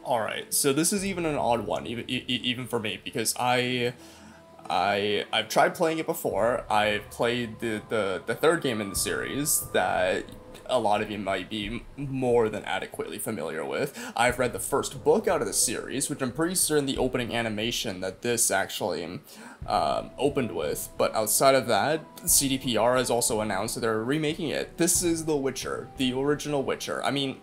All right, so this is even an odd one, even for me, because I've tried playing it before. I've played the third game in the series that a lot of you might be more than adequately familiar with. I've read the first book out of the series, which I'm pretty certain the opening animation that this actually opened with. But outside of that, CDPR has also announced that they're remaking it. This is The Witcher, the original Witcher. I mean,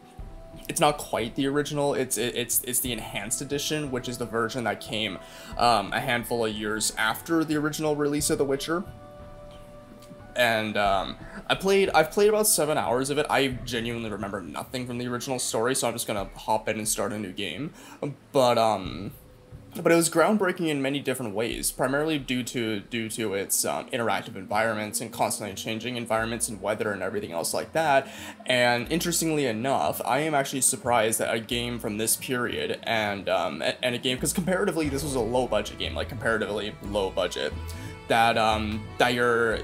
it's not quite the original. It's the enhanced edition, which is the version that came a handful of years after the original release of The Witcher. And I've played about 7 hours of it. I genuinely remember nothing from the original story, so I'm just gonna hop in and start a new game. But um, but it was groundbreaking in many different ways, primarily due to its interactive environments and constantly changing environments and weather and everything else like that. And interestingly enough, I am actually surprised that a game from this period and a game, because comparatively this was a low budget game, like comparatively low budget, that your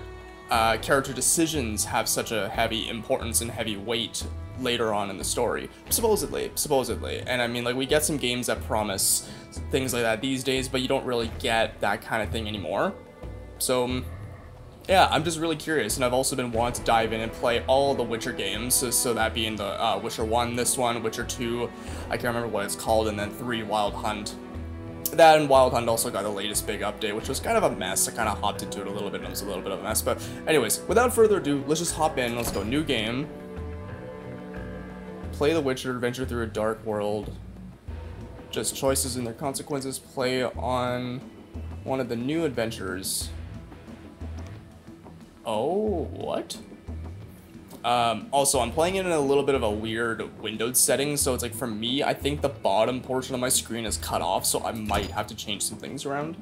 character decisions have such a heavy importance and heavy weight later on in the story, supposedly. And I mean, like, we get some games that promise things like that these days, but you don't really get that kind of thing anymore. So yeah, I'm just really curious, and I've also been wanting to dive in and play all the Witcher games, so that being the Witcher 1, this one, Witcher 2, I can't remember what it's called, and then 3, Wild Hunt. That and Wild Hunt also got the latest big update, which was kind of a mess. I kind of hopped into it a little bit, and it was a little bit of a mess. But anyways, without further ado, let's just hop in. Let's go new game. Play The Witcher, adventure through a dark world. Just choices and their consequences. Play on one of the new adventures. Oh, what? Also, I'm playing it in a little bit of a weird windowed setting, so it's like, for me, I think the bottom portion of my screen is cut off, so I might have to change some things around.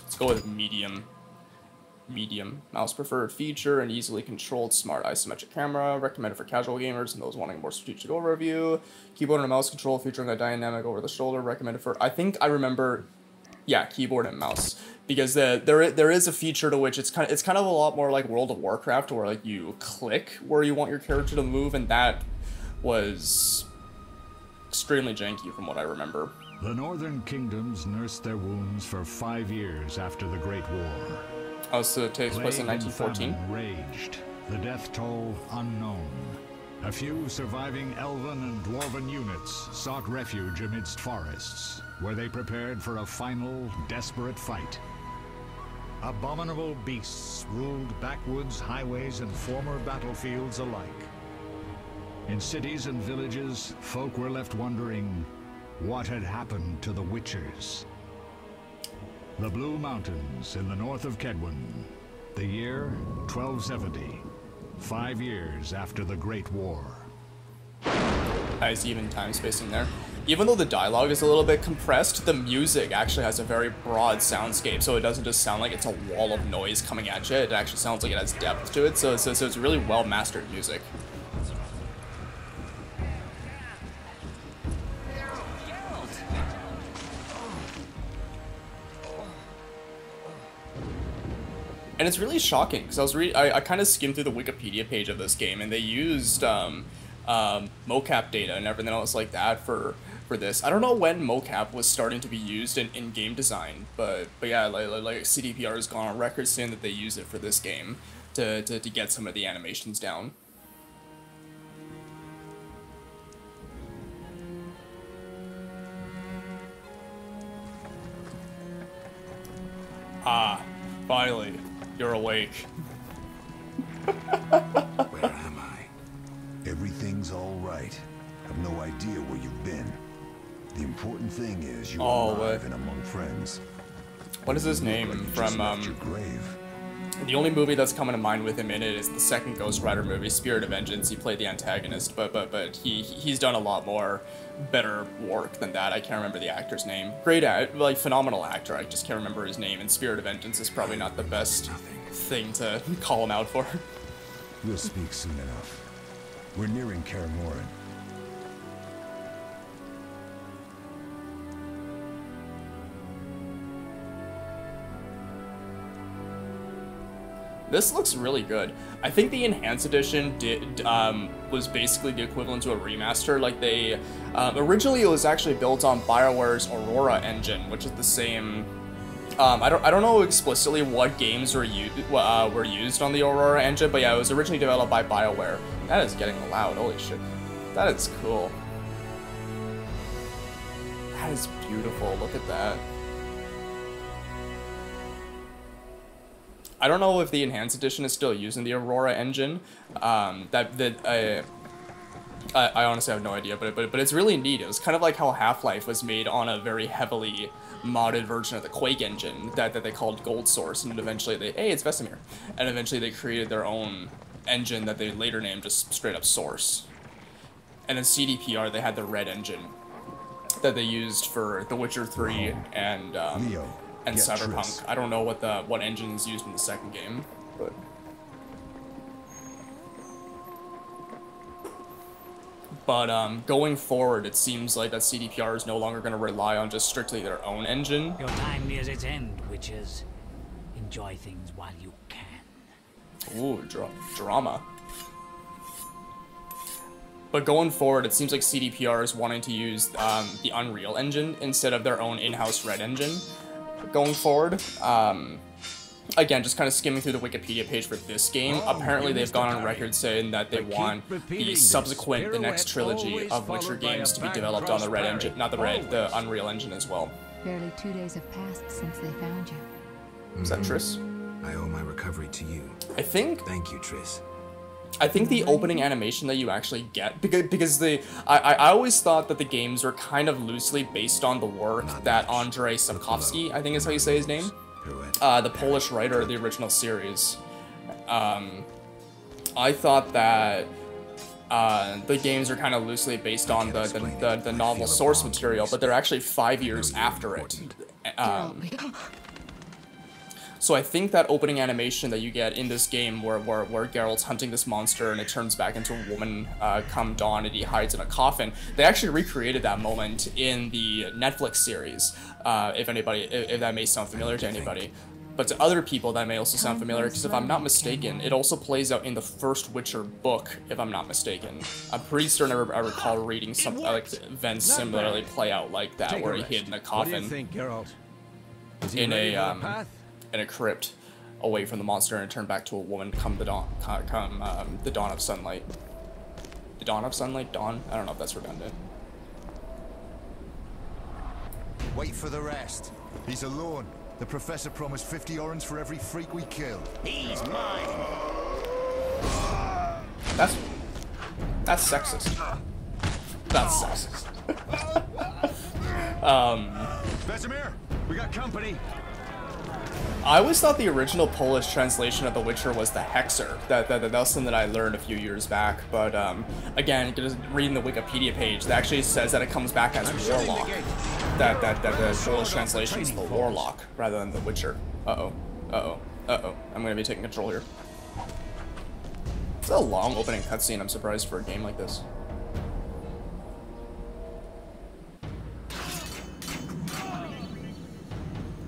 Let's go with medium. Medium. Mouse preferred feature and easily controlled smart isometric camera. Recommended for casual gamers and those wanting a more strategic overview. Keyboard and mouse control featuring a dynamic over the shoulder. Recommended for, I think I remember, yeah, keyboard and mouse, because there is a feature to which it's kind of a lot more like World of Warcraft, where like you click where you want your character to move, and that was extremely janky from what I remember. The northern kingdoms nursed their wounds for 5 years after the Great War. Oh, so it takes place in Plague and 1914. famine raged, the death toll unknown. A few surviving elven and dwarven units sought refuge amidst forests, where they prepared for a final, desperate fight. Abominable beasts ruled backwoods, highways, and former battlefields alike. In cities and villages, folk were left wondering what had happened to the Witchers. The Blue Mountains in the north of Kedwen. The year 1270. 5 years after the Great War. Nice even time spacing there. Even though the dialogue is a little bit compressed, the music actually has a very broad soundscape, so it doesn't just sound like it's a wall of noise coming at you. It actually sounds like it has depth to it, so it's really well mastered music. And it's really shocking, because I kind of skimmed through the Wikipedia page of this game, and they used mocap data and everything else like that for this. I don't know when mocap was starting to be used in game design, but yeah, like CDPR has gone on record saying that they use it for this game to get some of the animations down. Ah, finally. You're awake. Where am I? Everything's all right. I've no idea where you've been. The important thing is you're alive and among friends. What is his name from Your grave. The only movie that's coming to mind with him in it is the second Ghost Rider movie, Spirit of Vengeance. He played the antagonist, but he's done a lot more better work than that. I can't remember the actor's name. Great like phenomenal actor. I just can't remember his name. And Spirit of Vengeance is probably not the best thing to call him out for. We'll speak soon enough. We're nearing Kaer Morhen. This looks really good. I think the Enhanced Edition was basically the equivalent to a remaster. Like they, originally it was actually built on BioWare's Aurora engine, which is the same. I don't know explicitly what games were used on the Aurora engine, but yeah, it was originally developed by BioWare. That is getting loud. Holy shit, that is cool. That is beautiful. Look at that. I don't know if the Enhanced Edition is still using the Aurora engine. I honestly have no idea, but it's really neat. It was kind of like how Half-Life was made on a very heavily modded version of the Quake engine that they called Gold Source, and eventually hey, it's Vesemir, and eventually they created their own engine that they later named just straight up Source. And then CDPR, they had the Red engine that they used for The Witcher 3 and Cyberpunk. Triss. I don't know what engine is used in the second game, but going forward, it seems like that CDPR is no longer going to rely on just strictly their own engine. Your time nears its end, witches. Enjoy things while you can. Ooh, drama. But going forward, it seems like CDPR is wanting to use the Unreal Engine instead of their own in-house Red engine. Going forward, again, just kind of skimming through the Wikipedia page for this game, apparently they've gone on record saying that they want the next trilogy of Witcher games to be developed on the Red engine, the Unreal Engine as well. Barely 2 days have passed since they found you. Is that Triss? I owe my recovery to you. Thank you, Triss. I think the opening animation that you actually get, because I always thought that the games were kind of loosely based on the work that Andrzej Sapkowski, I think is how you say his name, the Polish writer of the original series. I thought that the games are kind of loosely based on the novel source material, but they're actually 5 years after it. So I think that opening animation that you get in this game where Geralt's hunting this monster and it turns back into a woman come dawn and he hides in a coffin, they actually recreated that moment in the Netflix series, if that may sound familiar to anybody. But to other people that may also sound familiar, because if I'm not mistaken, it also plays out in the first Witcher book, if I'm not mistaken. I'm pretty certain I recall reading something like events similarly play out like that, where he hid in a coffin. What do you think, Geralt? In a crypt away from the monster and turn back to a woman come the dawn of sunlight. The dawn of sunlight? Dawn? I don't know if that's redundant. Wait for the rest. He's alone. The professor promised 50 orens for every freak we kill. He's mine. That's sexist. That's sexist. Vesemir, we got company. I always thought the original Polish translation of The Witcher was the Hexer. That was something that I learned a few years back. But again, just reading the Wikipedia page, that actually says that it comes back as Warlock. That the Polish translation is the Warlock rather than The Witcher. I'm gonna be taking control here. It's a long opening cutscene. I'm surprised for a game like this.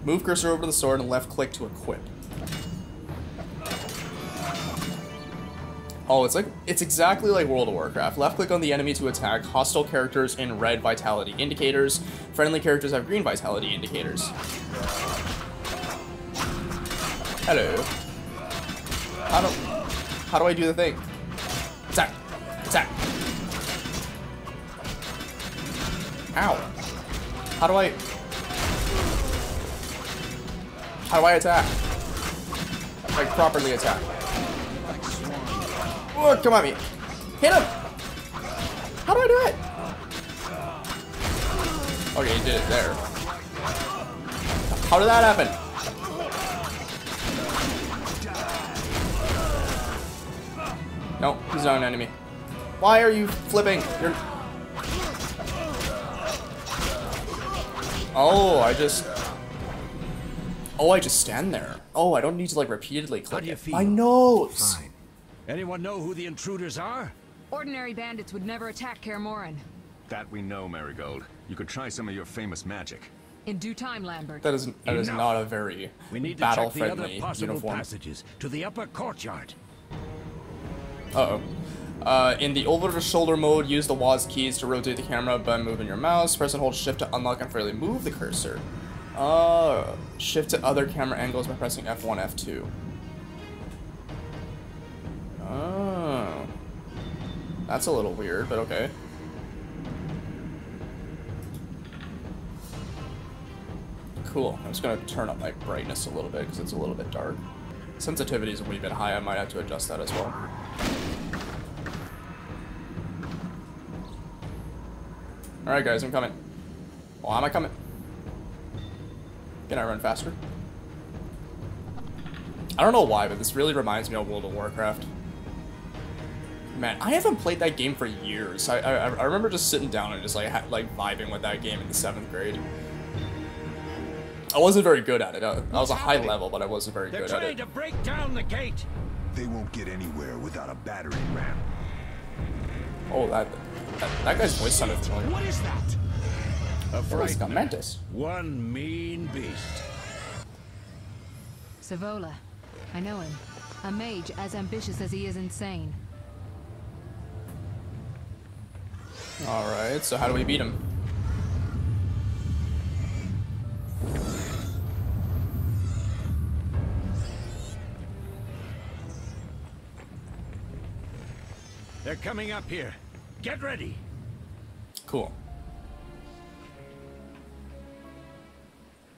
Move cursor over to the sword and left click to equip. Oh, it's exactly like World of Warcraft. Left click on the enemy to attack. Hostile characters in red vitality indicators. Friendly characters have green vitality indicators. Hello. How do I do the thing? Attack! Attack! Ow! How do I attack? Like, properly attack. Oh, come at me. Hit him! How do I do it? Okay, he did it there. How did that happen? No, he's not an enemy. Why are you flipping? You're... Oh, I just stand there. Oh, I don't need to like repeatedly click it. My nose! Fine. Anyone know who the intruders are? Ordinary bandits would never attack Kaer Morhen. That we know, Marigold. You could try some of your famous magic. In due time, Lambert. That is not a very We need to battle check the other friendly possible uniform. passages to the upper courtyard. In the over-the-shoulder mode, use the WASD keys to rotate the camera by moving your mouse. Press and hold shift to unlock and freely move the cursor. Shift to other camera angles by pressing F1, F2. Oh. That's a little weird, but okay. Cool. I'm just gonna turn up my brightness a little bit because it's a little bit dark. Sensitivity is a wee bit high. I might have to adjust that as well. Alright guys, I'm coming. Well, am I coming? Can I run faster? I don't know why, but this really reminds me of World of Warcraft. Man, I haven't played that game for years. I remember just sitting down and just like vibing with that game in the 7th grade. I wasn't very good at it. I was a high level, but I wasn't very good at it. They're trying to break down the gate. They won't get anywhere without a battering ram. Oh, that guy's voice sounded familiar. What is that? A It's got frightener. Mantis. One mean beast. Savola. I know him. A mage as ambitious as he is insane. Alright, so how do we beat him? They're coming up here. Get ready. Cool.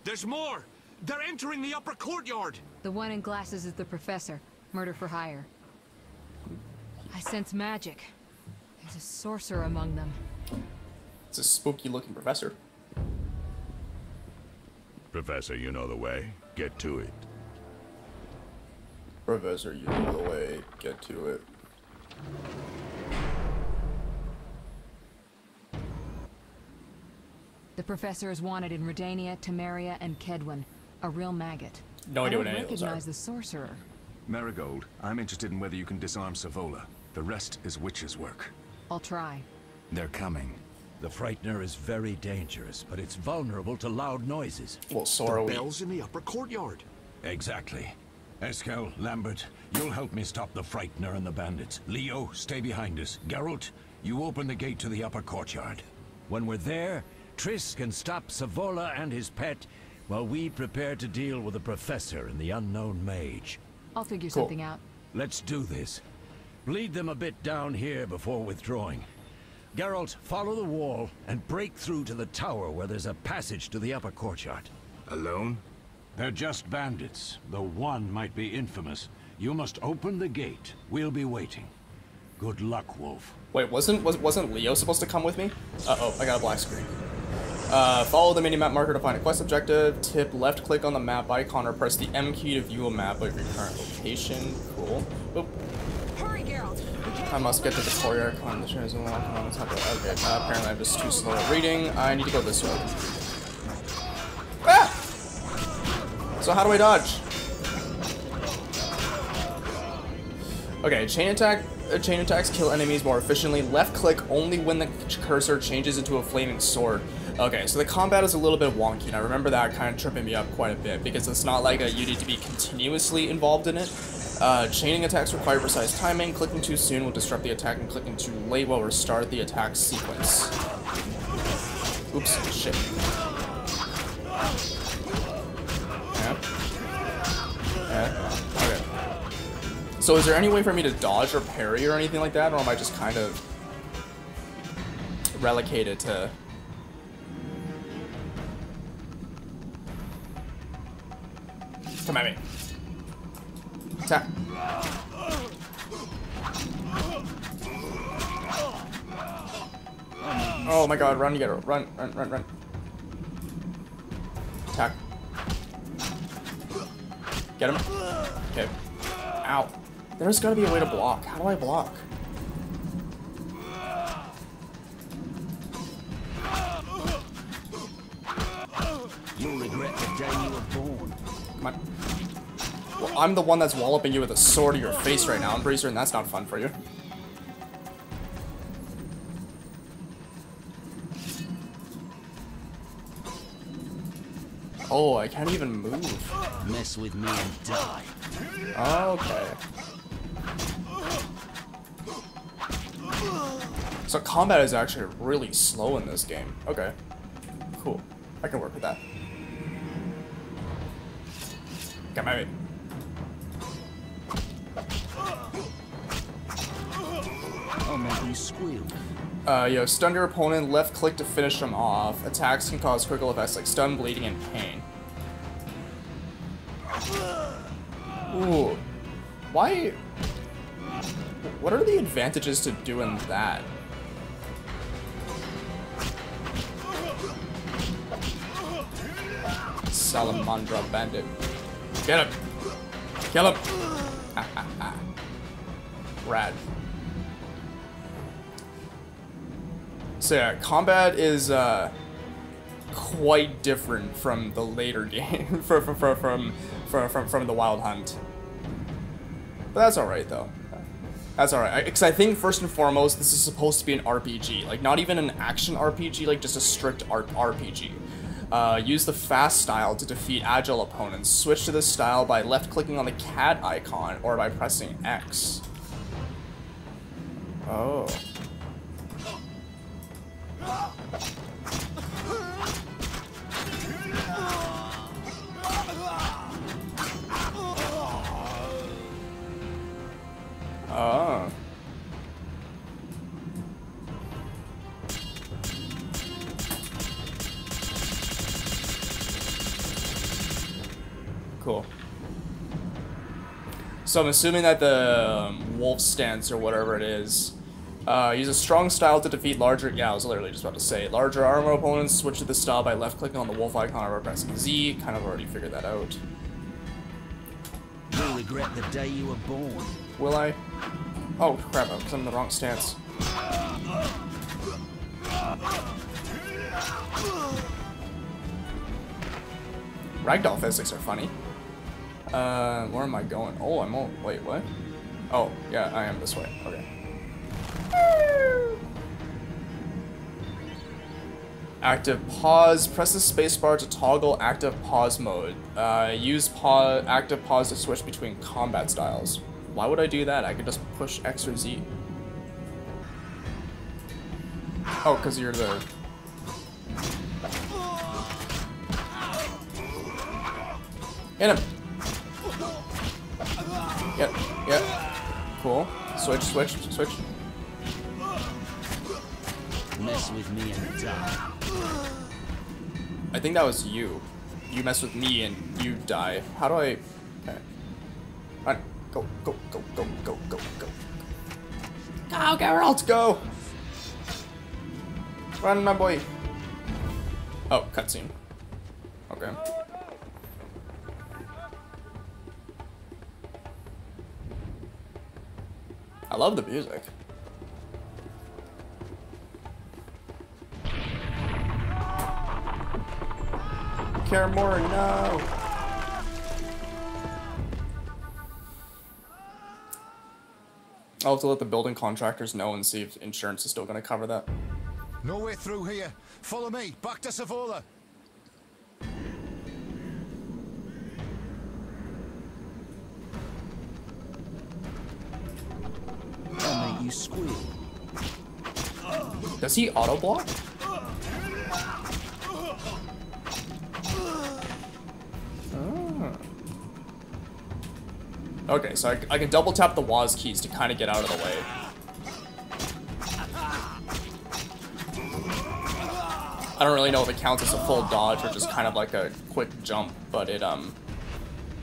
There's more! They're entering the upper courtyard! The one in glasses is the professor. Murder for hire. I sense magic. There's a sorcerer among them. It's a spooky looking professor. Professor, you know the way. Get to it. Professor, you know the way. Get to it. The professor is wanted in Redania, Temeria, and Kedwen. A real maggot. No I idea don't what any of those are. recognize the sorcerer. Marigold, I'm interested in whether you can disarm Savola. The rest is witch's work. I'll try. They're coming. The Frightener is very dangerous, but it's vulnerable to loud noises. Well, so are we. Bells in the upper courtyard. Exactly. Eskel, Lambert, you'll help me stop the Frightener and the bandits. Leo, stay behind us. Geralt, you open the gate to the upper courtyard. When we're there, Triss can stop Savola and his pet while we prepare to deal with the Professor and the unknown mage. I'll figure Cool. something out. Let's do this. Bleed them a bit down here before withdrawing. Geralt, follow the wall and break through to the tower where there's a passage to the upper courtyard. Alone? They're just bandits, though one might be infamous. You must open the gate. We'll be waiting. Good luck, Wolf. Wait, wasn't Leo supposed to come with me? Uh-oh, I got a black screen. Follow the mini-map marker to find a quest objective. Tip left-click on the map icon or press the M key to view a map of your current location. Cool. Oop. Hurry, Geralt! I must get to the courtyard. Climb the stairs and walk on the top of it. Okay, apparently I'm just too slow at reading. I need to go this way. Ah! So how do I dodge? Okay, chain attacks kill enemies more efficiently. Left click only when the cursor changes into a flaming sword. Okay, so the combat is a little bit wonky, and I remember that kind of tripping me up quite a bit, because it's not like you need to be continuously involved in it. Chaining attacks require precise timing. Clicking too soon will disrupt the attack, and clicking too late will restart the attack sequence. Oops, shit. Yeah. Okay. So is there any way for me to dodge or parry or anything like that, or am I just kind of relegated to... Come at me. Attack. Oh my god, run, you gotta run, run, run, run. Attack. Get him. Okay. Ow. There's gotta be a way to block. How do I block? You'll regret the day you were born. Come on. Well, I'm the one that's walloping you with a sword to your face right now. I'm pretty certain that's not fun for you. Oh, I can't even move. Mess with me and die. Okay. So combat is actually really slow in this game. Okay. Cool. I can work with that. Come at me. I'll make you squeal. Yo, stun your opponent, left click to finish them off. Attacks can cause critical effects like stun, bleeding, and pain. Ooh. Why? What are the advantages to doing that? Salamandra bandit. Get him! Kill him! Rad. So yeah, combat is quite different from the later game, from the Wild Hunt. But that's alright though. That's alright. Because I think first and foremost, this is supposed to be an RPG. Like, not even an action RPG, like just a strict RPG. Use the fast style to defeat agile opponents. Switch to this style by left-clicking on the cat icon or by pressing X. Oh. Oh. Cool. So I'm assuming that the wolf stance or whatever it is, use a strong style to defeat larger, yeah, I was literally just about to say, larger armor opponents. Switch to the style by left clicking on the wolf icon or pressing Z. Kind of already figured that out. You'll regret the day you were born. Will I? Oh crap, I'm in the wrong stance. Ragdoll physics are funny. Where am I going? Oh, I'm all, wait, what? Oh, yeah, I am this way, okay. Active pause. Press the spacebar to toggle active pause mode. Use active pause to switch between combat styles. Why would I do that? I could just push X or Z. Oh, because you're the... Hit him! Yep. Cool. Switch. Mess with me and die. I think that was you. You mess with me and you die. How do I... Okay. Run. Go. Go, Geralt, go! Run, my boy. Oh, cutscene. Okay. I love the music. Kaer Morhen, no! I'll have to let the building contractors know and see if insurance is still going to cover that. No way through here. Follow me. Back to Savola. I'll make you squeal. Does he auto block? Oh. Okay, so I can double tap the WASD keys to kind of get out of the way. I don't really know if it counts as a full dodge or just kind of like a quick jump, but it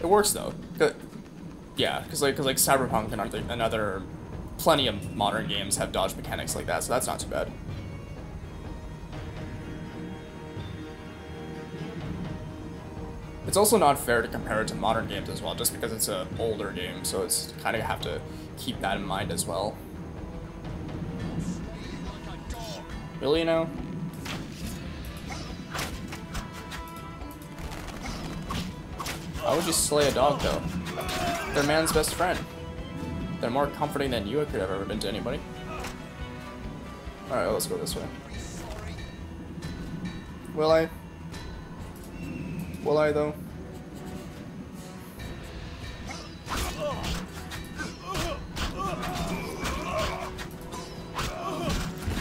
works though. Yeah, because like Cyberpunk and other plenty of modern games have dodge mechanics like that, so that's not too bad. It's also not fair to compare it to modern games as well, just because it's an older game, so it's kind of have to keep that in mind as well. Really, you know? Why would you slay a dog, though? They're man's best friend. They're more comforting than you could have ever been to anybody. Alright, let's go this way. Will I? Will I, though?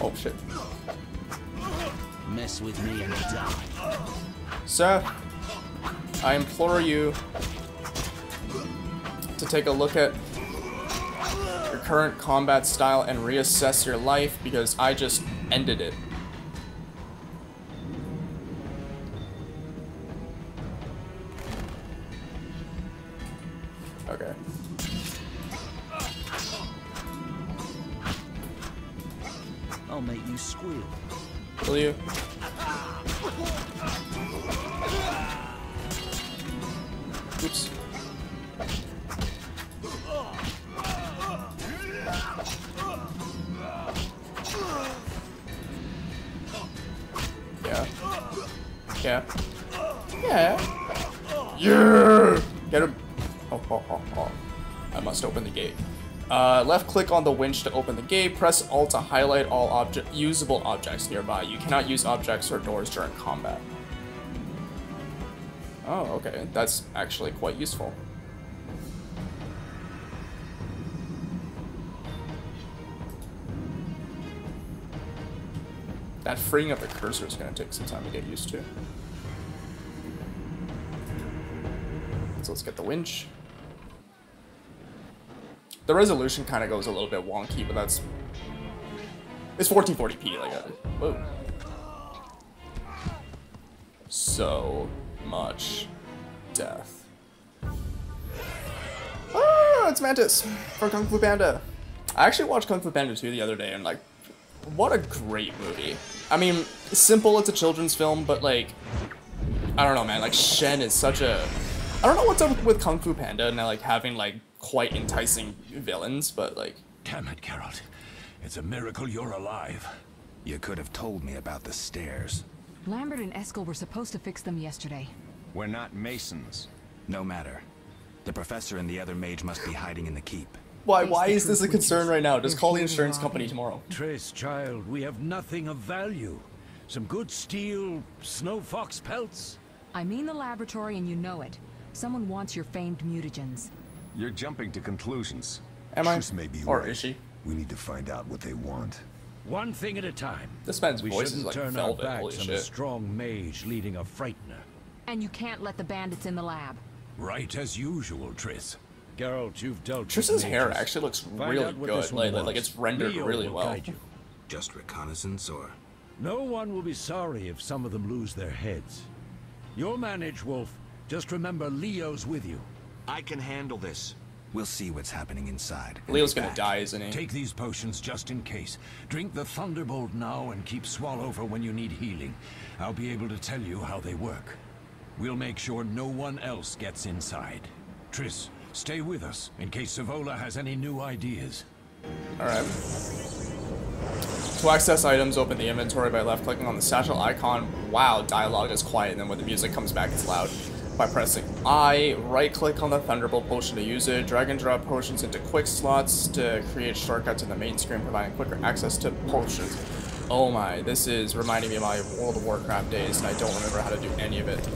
Oh, shit. Mess with me and die. Sir, I implore you to take a look at your current combat style and reassess your life, because I just ended it. Okay. I'll make you squeal. Will you? Oops. Yeah. Yeah. Yeah. Yeah! Get him. Oh. I must open the gate. Left click on the winch to open the gate. Press Alt to highlight all usable objects nearby. You cannot use objects or doors during combat. Oh, okay. That's actually quite useful. That freeing up the cursor is going to take some time to get used to. So let's get the winch. The resolution kind of goes a little bit wonky, but that's... It's 1440p, like whoa. So much death. Ah, it's Mantis from Kung Fu Panda. I actually watched Kung Fu Panda 2 the other day, and like, what a great movie. I mean, simple, it's a children's film, but like, I don't know, man, like Shen is such a... I don't know what's up with Kung Fu Panda and like having like quite enticing villains, but like... Damn it, Geralt. It's a miracle you're alive. You could have told me about the stairs. Lambert and Eskel were supposed to fix them yesterday. We're not masons. No matter. The professor and the other mage must be hiding in the keep. Why is this a concern right now? Just call the insurance company tomorrow. Triss, child, we have nothing of value. Some good steel, snow fox pelts. I mean the laboratory and you know it. Someone wants your famed mutagens. You're jumping to conclusions. Am I? Triss may be Or right. is she? We need to find out what they want. One thing at a time. This man's We voice shouldn't is like turn velvet, our holy backs on a shit. strong mage leading a frightener. And you can't let the bandits in the lab. Right as usual, Triss. Geralt, you've dealt Triss's with hair mages. actually looks Find really out what good. this one Like was. it's rendered Leo really will well. guide you. Just reconnaissance, or...? No one will be sorry if some of them lose their heads. You'll manage, Wolf. Just remember Leo's with you. I can handle this. We'll see what's happening inside. Leo's gonna die, isn't he? Take these potions just in case. Drink the Thunderbolt now and keep Swallow for when you need healing. I'll be able to tell you how they work. We'll make sure no one else gets inside. Triss, stay with us in case Savola has any new ideas. Alright. To access items, open the inventory by left-clicking on the satchel icon. Wow, dialogue is quiet, and then when the music comes back, it's loud. By pressing I, right-click on the Thunderbolt potion to use it. Drag and drop potions into quick slots to create shortcuts in the main screen, providing quicker access to potions. Oh my, this is reminding me of my World of Warcraft days, and I don't remember how to do any of it.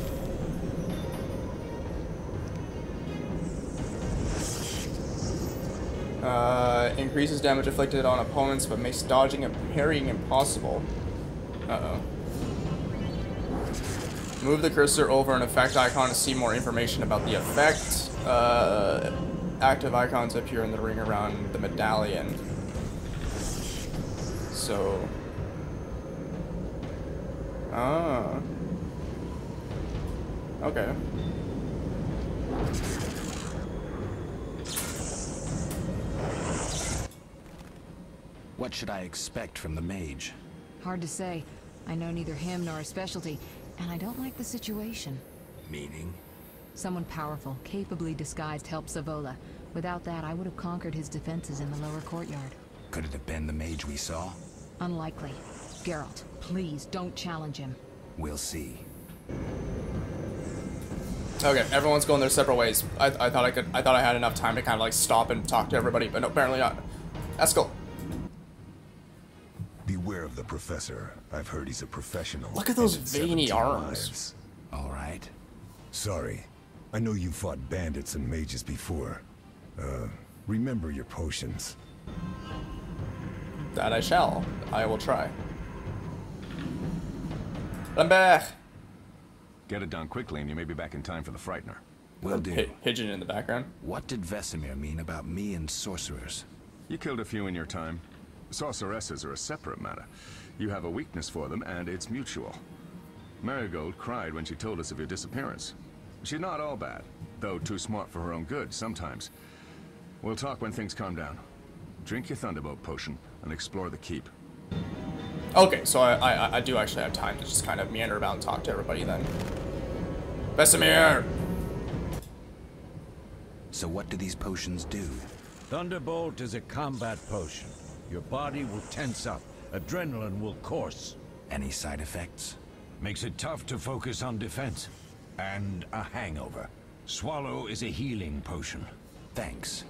Increases damage inflicted on opponents, but makes dodging and parrying impossible. Uh-oh. Move the cursor over an effect icon to see more information about the effect. Active icons appear in the ring around the medallion. So... Ah. Okay. What should I expect from the mage? Hard to say. I know neither him nor his specialty, and I don't like the situation. Meaning? Someone powerful, capably disguised helped Savola. Without that, I would have conquered his defenses in the lower courtyard. Could it have been the mage we saw? Unlikely. Geralt, please don't challenge him. We'll see. Okay, everyone's going their separate ways. I thought I had enough time to kind of like stop and talk to everybody, but no, apparently not. Eskel. Beware of the professor. I've heard he's a professional. Look at those and veiny 17 arms. lives. All right. Sorry. I know you fought bandits and mages before. Remember your potions. That I shall. I will try. Lambert! Get it done quickly and you may be back in time for the Frightener. Will do. Pigeon in the background. What did Vesemir mean about me and sorcerers? You killed a few in your time. Sorceresses are a separate matter. You have a weakness for them, and it's mutual. Marigold cried when she told us of your disappearance. She's not all bad, though too smart for her own good sometimes. We'll talk when things calm down. Drink your Thunderbolt potion and explore the keep. Okay, so I do actually have time to just kind of meander about and talk to everybody then. Vesemir! So what do these potions do? Thunderbolt is a combat potion. Your body will tense up. Adrenaline will course. Any side effects? Makes it tough to focus on defense. And a hangover. Swallow is a healing potion. Thanks.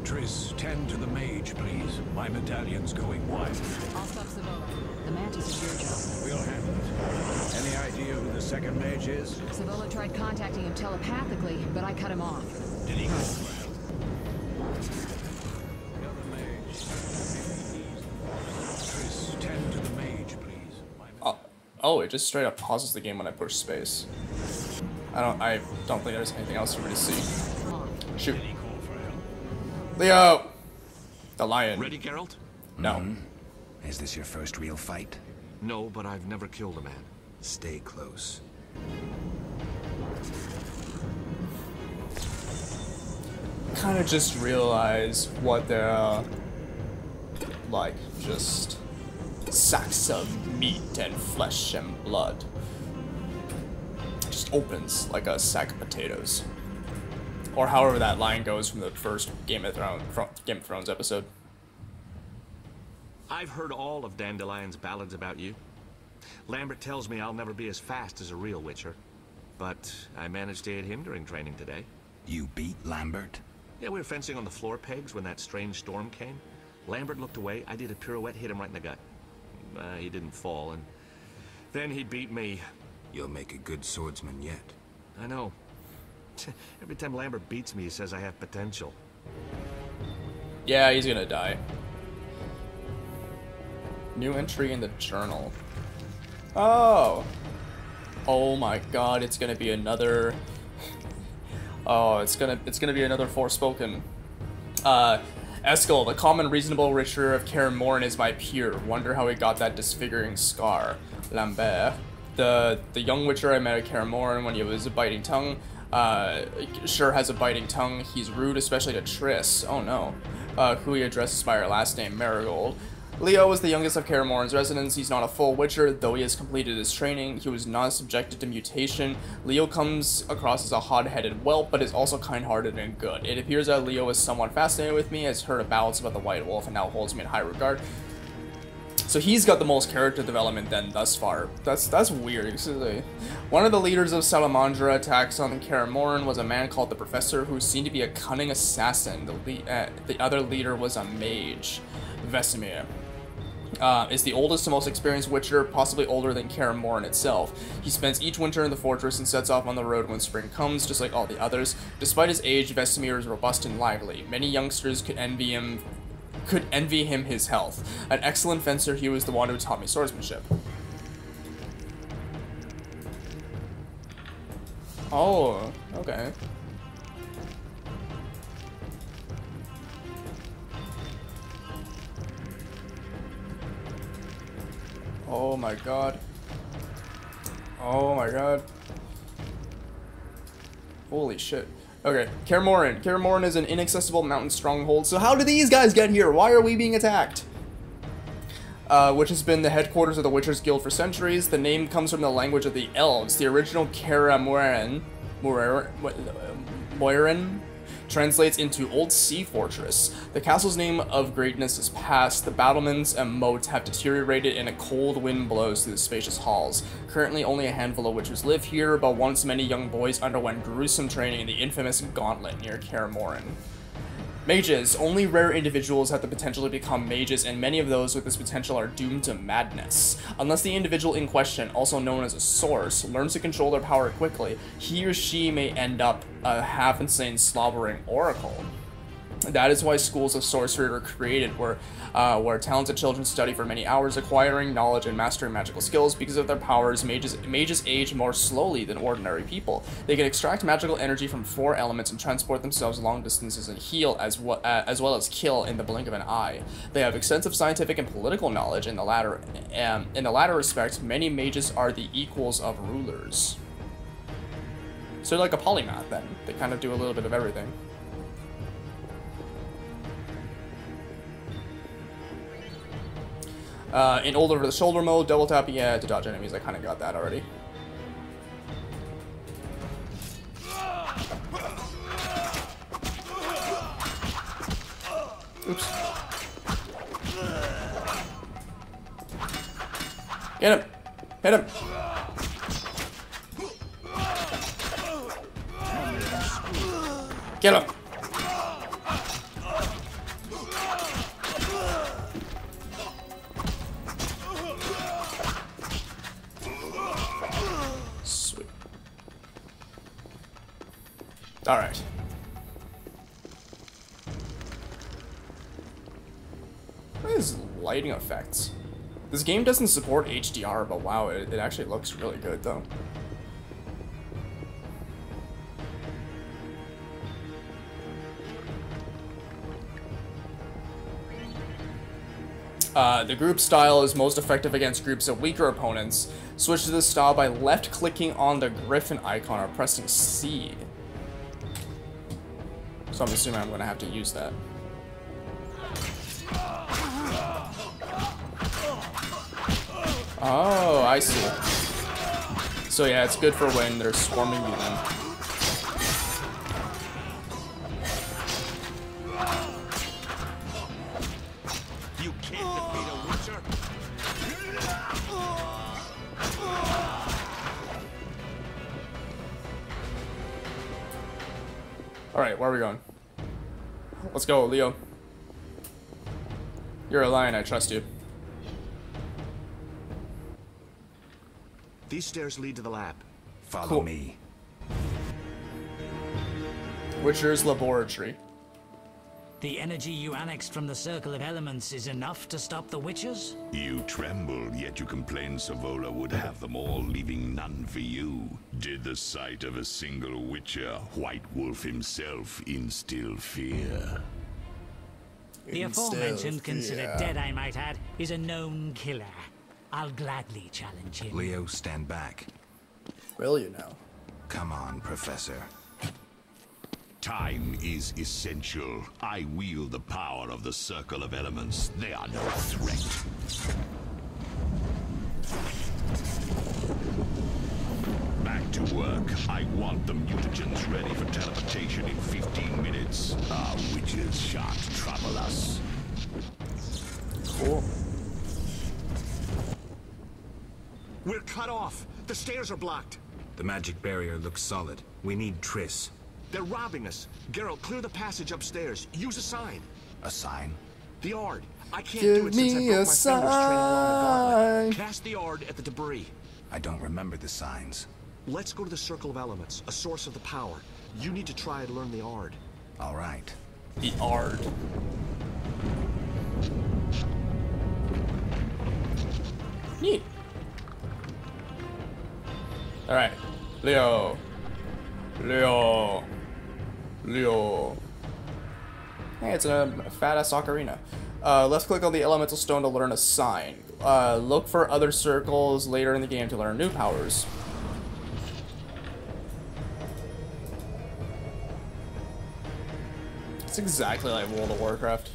Triss, tend to the mage, please. My medallion's going wild. I'll stop Savola. The Mantis is your job. We'll handle it. Any idea who the second mage is? Savola tried contacting him telepathically, but I cut him off. Did he go for help? The other mage. Triss, tend to the mage, please. Oh, it just straight up pauses the game when I push space. I don't think there's anything else for me to see. Shoot. Leo! The lion. Ready, Geralt? No. Is this your first real fight? No, but I've never killed a man. Stay close. Kind of just realize what they're like, just sacks of meat and flesh and blood. Just opens like a sack of potatoes. Or however that line goes from the first Game of Thrones episode. I've heard all of Dandelion's ballads about you. Lambert tells me I'll never be as fast as a real Witcher. But I managed to hit him during training today. You beat Lambert? Yeah, we were fencing on the floor pegs when that strange storm came. Lambert looked away, I did a pirouette, hit him right in the gut. He didn't fall, and then he beat me. You'll make a good swordsman yet. I know. Every time Lambert beats me, he says I have potential. Yeah, he's gonna die. New entry in the journal. Oh! Oh my god, it's gonna be another... Oh, it's gonna be another Forspoken. Eskel, the common reasonable Witcher of Kaer Morhen is my peer. Wonder how he got that disfiguring scar. Lambert. The young Witcher I met at Kaer Morhen when he was a biting tongue. Sure has a biting tongue. He's rude, especially to Triss. Oh no. Who he addresses by her last name, Marigold. Leo is the youngest of Kaer Morhen's residents. He's not a full Witcher, though he has completed his training. He was not subjected to mutation. Leo comes across as a hot-headed whelp, but is also kind-hearted and good. It appears that Leo is somewhat fascinated with me, has heard a ballads about the White Wolf, and now holds me in high regard. So he's got the most character development then thus far. That's weird. One of the leaders of Salamandra attacks on Kaer Morhen was a man called the Professor, who seemed to be a cunning assassin. The other leader was a mage, Vesemir. Is the oldest and most experienced Witcher, possibly older than Kaer Morhen itself. He spends each winter in the fortress and sets off on the road when spring comes, just like all the others. Despite his age, Vesemir is robust and lively. Many youngsters could envy him his health. An excellent fencer, he was the one who taught me swordsmanship. Oh, okay. Oh my god. Oh my god. Holy shit. Okay, Kaer Morhen. Kaer Morhen is an inaccessible mountain stronghold. So how do these guys get here? Why are we being attacked? Which has been the headquarters of the Witchers Guild for centuries. The name comes from the language of the elves. The original Kaer Morhen translates into Old Sea Fortress. The castle's name of greatness is past. The battlements and moats have deteriorated and a cold wind blows through the spacious halls. Currently only a handful of witchers live here, but once many young boys underwent gruesome training in the infamous Gauntlet near Kaer Morhen. Mages. Only rare individuals have the potential to become mages, and many of those with this potential are doomed to madness. Unless the individual in question, also known as a source, learns to control their power quickly, he or she may end up a half-insane slobbering oracle. That is why schools of sorcery are created, where talented children study for many hours, acquiring knowledge and mastering magical skills. Because of their powers, mages age more slowly than ordinary people. They can extract magical energy from 4 elements and transport themselves long distances and heal as well as kill in the blink of an eye. They have extensive scientific and political knowledge. In the latter respect, many mages are the equals of rulers. So they're like a polymath then. They kind of do a little bit of everything. In old over the shoulder mode, double tap, yeah, to dodge enemies. I kind of got that already. Oops. Get him! Hit him! Get him! Sweet. All right. What is lighting effects? This game doesn't support HDR, but wow, it actually looks really good though. The group style is most effective against groups of weaker opponents. Switch to this style by left-clicking on the griffin icon or pressing C. So I'm assuming I'm going to have to use that. Oh, I see. So yeah, it's good for when they're swarming you then. Alright, where are we going? Let's go, Leo. You're a lion, I trust you. These stairs lead to the lab. Follow me. Witcher's laboratory. The energy you annexed from the Circle of Elements is enough to stop the Witchers? You tremble, yet you complain Savola would have them all, leaving none for you. Did the sight of a single Witcher, White Wolf himself, instill fear? The aforementioned, considered dead I might add, is a known killer. I'll gladly challenge him. Leo, stand back. Will you now? Come on, Professor. Time is essential. I wield the power of the Circle of Elements. They are no threat. Back to work. I want the mutagens ready for teleportation in 15 minutes. Our witches shan't trouble us. Cool. We're cut off. The stairs are blocked. The magic barrier looks solid. We need Triss. They're robbing us. Geralt, clear the passage upstairs. Use a sign. A sign? The Yard. I can't do it since I broke my fingers training along the gauntlet. Cast the Yard at the debris. I don't remember the signs. Let's go to the Circle of Elements, a source of the power. You need to try to learn the Yard. All right. The Yard. Neat. All right, Leo. Leo. Leo. Hey, it's a fat-ass ocarina. Let's click on the elemental stone to learn a sign. Look for other circles later in the game to learn new powers. It's exactly like World of Warcraft.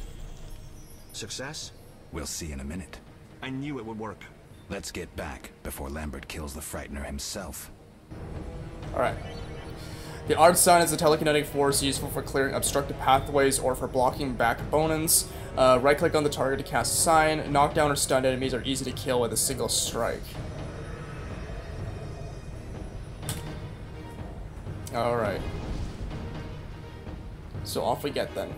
Success? We'll see in a minute. I knew it would work. Let's get back before Lambert kills the Frightener himself. Alright. The Ard Sign is a telekinetic force useful for clearing obstructed pathways or for blocking back opponents. Right-click on the target to cast a sign. Knockdown or stunned enemies are easy to kill with a single strike. Alright. So off we get then.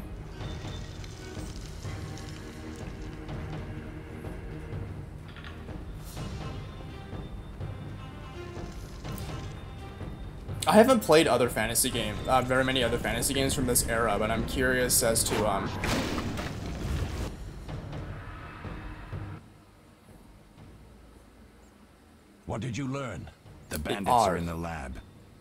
I haven't played other fantasy games, very many other fantasy games from this era, but I'm curious as to, What did you learn? The bandits are in the lab,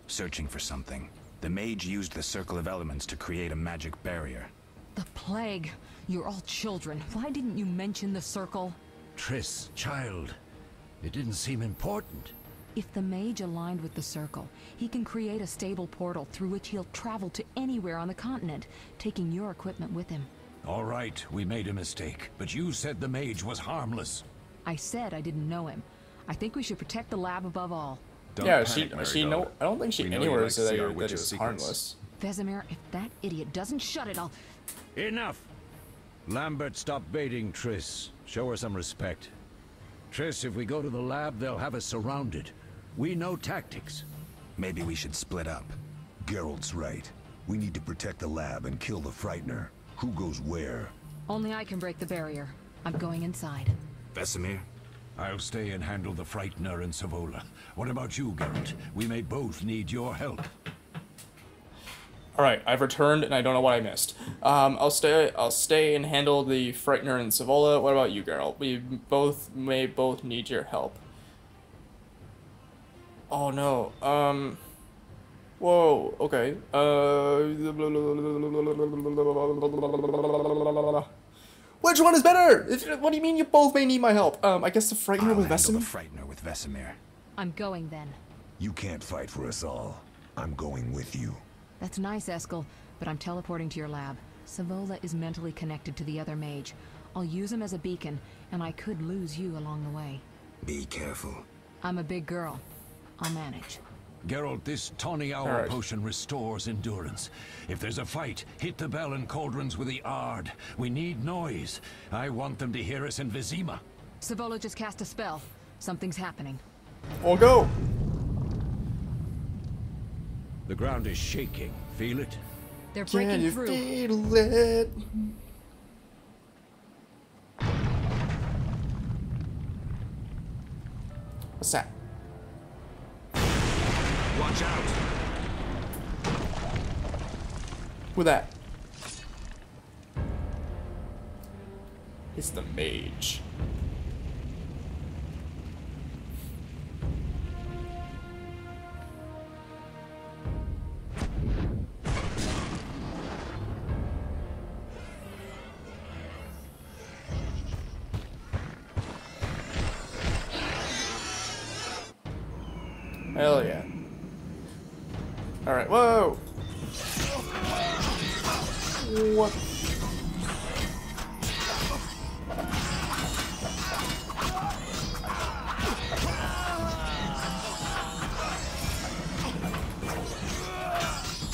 searching for something. The mage used the Circle of Elements to create a magic barrier. The plague. You're all children. Why didn't you mention the circle? Triss, child. It didn't seem important. If the mage aligned with the circle, he can create a stable portal through which he'll travel to anywhere on the continent, taking your equipment with him. All right, we made a mistake, but you said the mage was harmless. I said I didn't know him. I think we should protect the lab above all. Yeah, she know. I don't think she anywhere said that it was harmless. Vesemir, if that idiot doesn't shut it, I'll... Enough! Lambert, stop baiting Triss. Show her some respect. Triss, if we go to the lab, they'll have us surrounded. We know tactics. Maybe we should split up. Geralt's right. We need to protect the lab and kill the Frightener. Who goes where? Only I can break the barrier. I'm going inside. Vesemir? I'll stay and handle the Frightener and Savola. What about you, Geralt? We may both need your help. Alright, I've returned and I don't know what I missed. I'll stay and handle the Frightener and Savola. What about you, Geralt? We may both need your help. Oh no. Whoa, okay. Which one is better? What do you mean you both may need my help? I guess the Frightener with Vesemir? The Frightener with Vesemir. I'm going then. You can't fight for us all. I'm going with you. That's nice, Eskel, but I'm teleporting to your lab. Savola is mentally connected to the other mage. I'll use him as a beacon, and I could lose you along the way. Be careful. I'm a big girl. I'll manage. Geralt, this tawny owl potion restores endurance. If there's a fight, hit the bell and cauldrons with the Ard. We need noise. I want them to hear us in Vizima. Savola just cast a spell. Something's happening. We'll go. The ground is shaking. Feel it? They're breaking through. Feel it? What's that? Watch out! Who that? It's the mage. Hell yeah. Alright, whoa! What?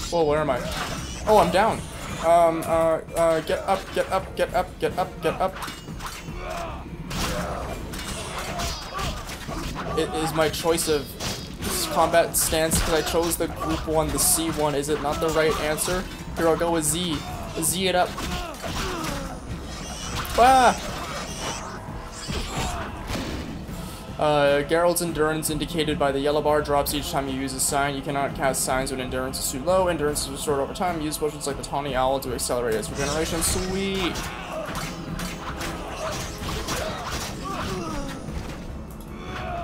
Whoa, where am I? Oh, I'm down. Get up, get up, get up, get up, get up. It is my choice of combat stance because I chose the group 1, the C1. Is it not the right answer? Here, I'll go with Z. Z it up. Ah! Geralt's endurance indicated by the yellow bar drops each time you use a sign. You cannot cast signs when endurance is too low. Endurance is restored over time. Use potions like the Tawny Owl to accelerate its regeneration. Sweet!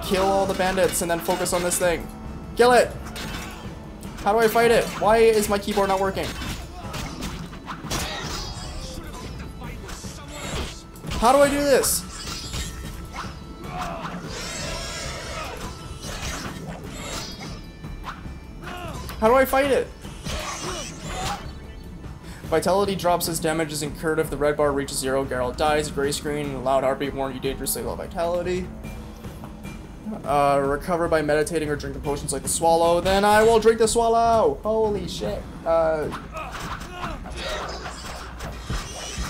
Kill all the bandits and then focus on this thing. Kill it! How do I fight it? Why is my keyboard not working? How do I do this? How do I fight it? Vitality drops as damage is incurred if the red bar reaches 0. Geralt dies. A gray screen and a loud heartbeat warn you dangerously low vitality. Recover by meditating or drinking potions like the swallow. Then I will drink the swallow! Holy shit.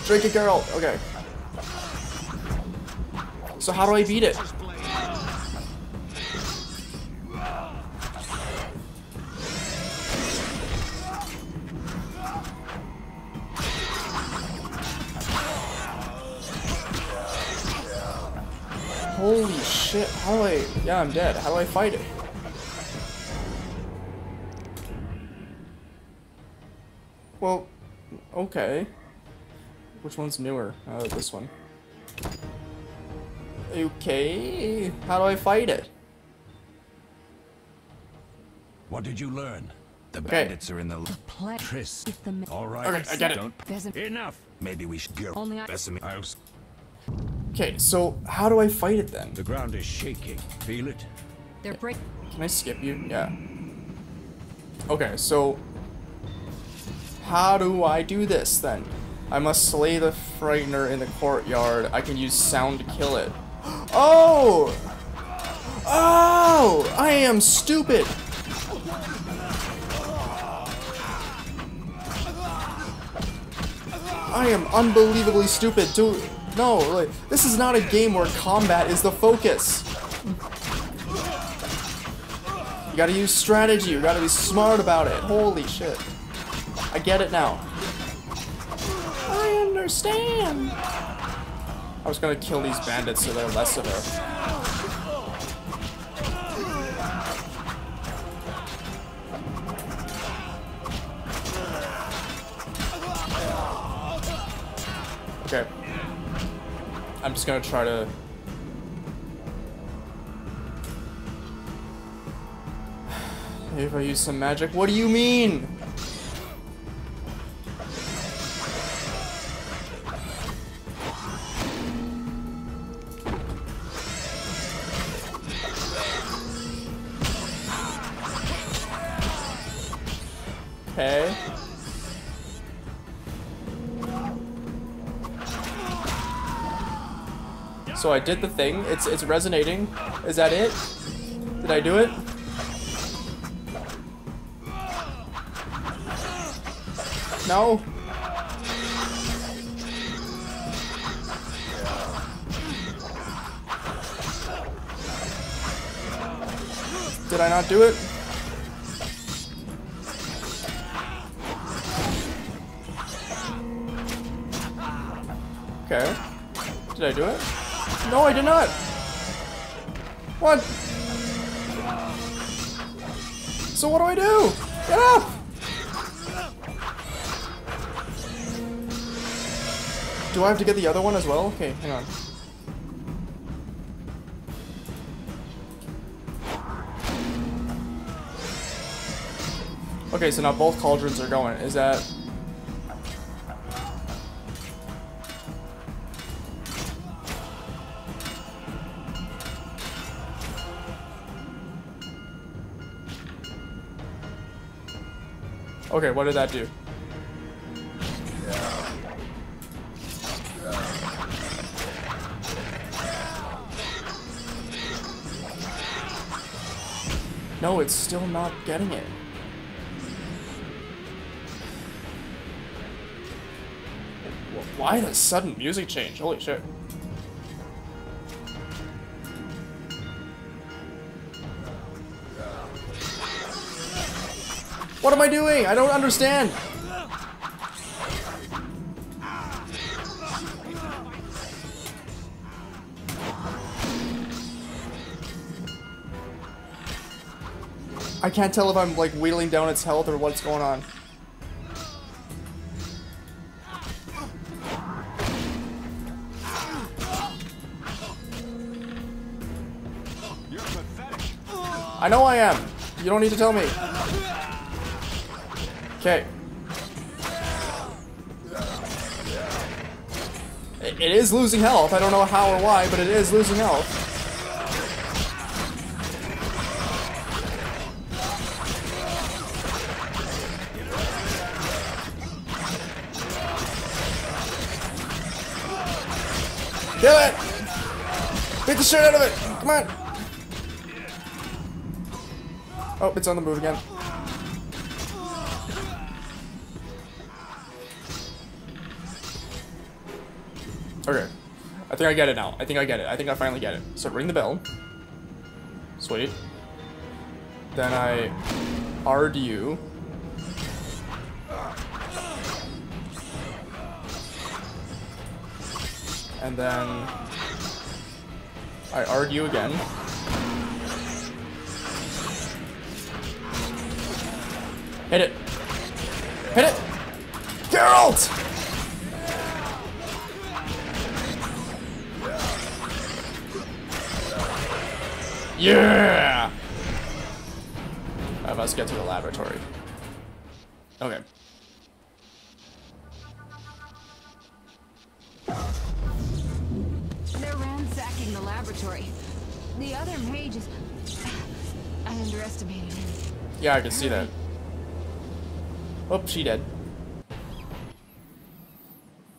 Drink it, Geralt. Okay. So how do I beat it? Holy shit, how do I... Yeah, I'm dead. How do I fight it? Well, okay. Which one's newer? This one. Okay. How do I fight it? What did you learn? The bandits are in the Triss. All right. Okay, I get it. Enough. Maybe we should go. Okay, so how do I fight it then? The ground is shaking. Feel it? They're break. Can I skip you? Yeah. Okay, so how do I do this then? I must slay the Frightener in the courtyard. I can use sound to kill it. Oh! Oh! I am stupid! I am unbelievably stupid. Dude, no, like, this is not a game where combat is the focus. You gotta use strategy, you gotta be smart about it. Holy shit. I get it now. I understand. I was gonna kill these bandits so they're less of a... Okay. I'm just gonna try to... Maybe if I use some magic. What do you mean? Okay. So I did the thing. It's resonating. Is that it? Did I do it? No. Did I not do it? Okay. Did I do it? No, I did not. What? So what do I do? Get up! Do I have to get the other one as well? Okay, hang on. Okay, so now both cauldrons are going. Is that... Okay, what did that do? No, it's still not getting it. Why the sudden music change? Holy shit. What am I doing? I don't understand. I can't tell if I'm like wheeling down its health or what's going on. I know I am. You don't need to tell me. Okay. It is losing health. I don't know how or why, but it is losing health. Kill it! Beat the shit out of it! Come on! Oh, it's on the move again. Okay. I think I get it now. I think I get it. I think I finally get it. So ring the bell. Sweet. Then I RDU. And then I RDU again. Hit it. Hit it. Geralt! Yeah! I must get to the laboratory. Okay. They're ransacking the laboratory. The other mage is... I underestimated him. Yeah, I can see that. Oh, she dead.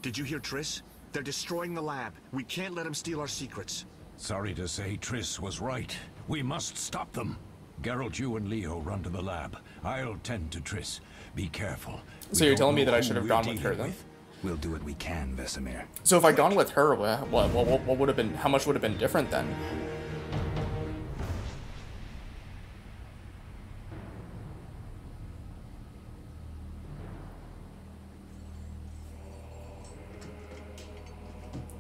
Did you hear Triss? They're destroying the lab. We can't let them steal our secrets. Sorry to say, Triss was right. We must stop them. Geralt, you and Leo run to the lab. I'll tend to Triss. Be careful. So you're telling me that I should have gone with her then? We'll do what we can, Vesemir. So if I'd gone with her, what would have been? How much would have been different then?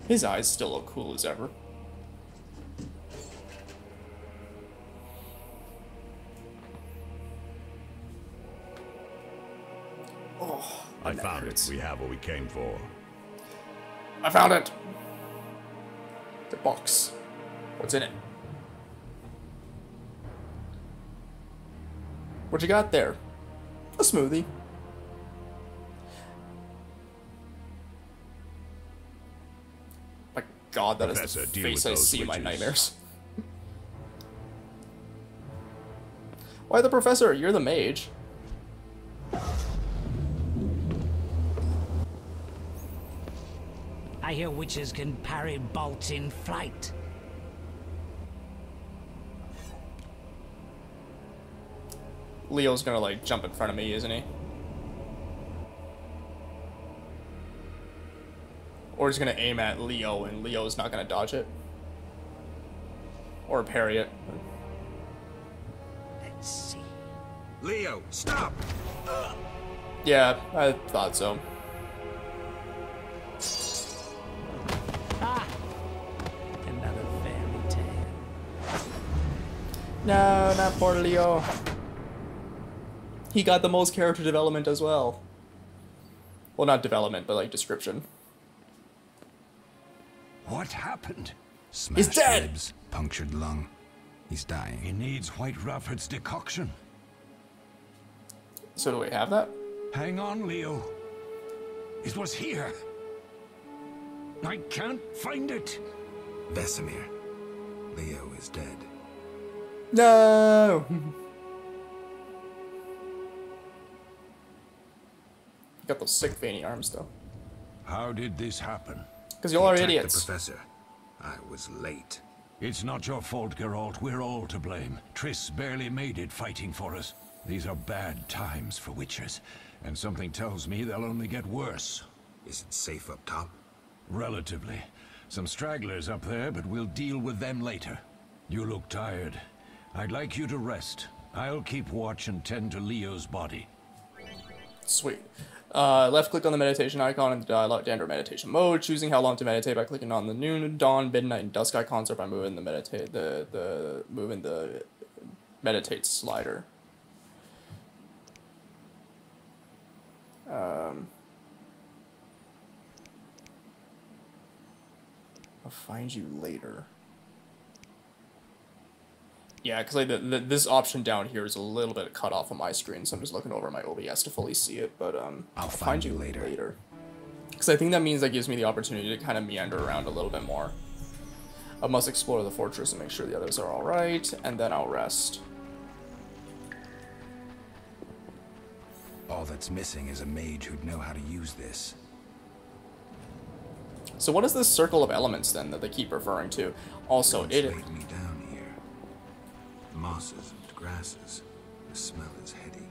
His eyes still look cool as ever. Oh, I found it. We have what we came for. I found it. The box. What's in it? What you got there? A smoothie. My God, that is the face I see in my nightmares. Why the professor? You're the mage. I hear witches can parry bolts in flight. Leo's gonna, like, jump in front of me, isn't he? Or he's gonna aim at Leo, and Leo's not gonna dodge it. Or parry it. Let's see. Leo, stop! Yeah, I thought so. Ah! Another fairy tale. No, not poor Leo. He got the most character development as well. Well, not development, but like description. What happened? Smashed He's dead! ribs, punctured lung. He's dying. He needs White Rafford's decoction. So do we have that? Hang on, Leo. It was here. I can't find it. Vesemir. Leo is dead. No! Got those sick veiny arms though. How did this happen? Because y'all are Attacked idiots. The professor. I was late. It's not your fault, Geralt. We're all to blame. Triss barely made it fighting for us. These are bad times for witchers, and something tells me they'll only get worse. Is it safe up top? Relatively. Some stragglers up there, but we'll deal with them later. You look tired. I'd like you to rest. I'll keep watch and tend to Leo's body. Sweet. Left click on the meditation icon in the Dandruff meditation mode, choosing how long to meditate by clicking on the noon, dawn, midnight, and dusk icons, or by moving the meditate slider. I'll find you later. Yeah, because like this option down here is a little bit cut off on my screen, so I'm just looking over my OBS to fully see it. But I'll find you later. Because I think that means that gives me the opportunity to kind of meander around a little bit more. I must explore the fortress and make sure the others are all right, and then I'll rest. All that's missing is a mage who'd know how to use this. So what is this circle of elements then that they keep referring to? Also, it laid me down here. Mosses and grasses. The smell is heady.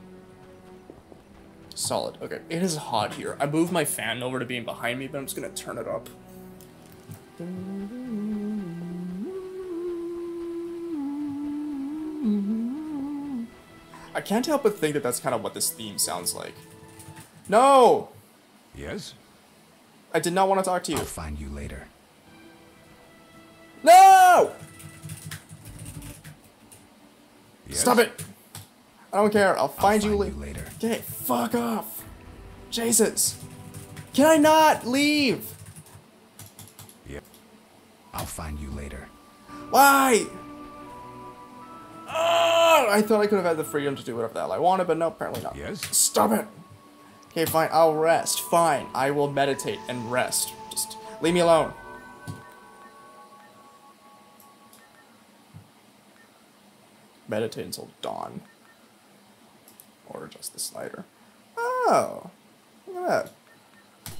Solid. Okay, it is hot here. I moved my fan over to being behind me, but I'm just gonna turn it up. I can't help but think that that's kind of what this theme sounds like. No! Yes? I did not want to talk to you. I'll find you later. No! Yes? Stop it! I don't care. I'll find you you later. Okay, fuck off. Jesus. Can I not leave? Yeah. I'll find you later. Why? I thought I could have had the freedom to do whatever the hell I wanted, but no, apparently not. Yes? Stop it! Okay, fine, I'll rest. Fine, I will meditate and rest. Just leave me alone. Meditate until dawn. Or just the slider. Oh! Look at that.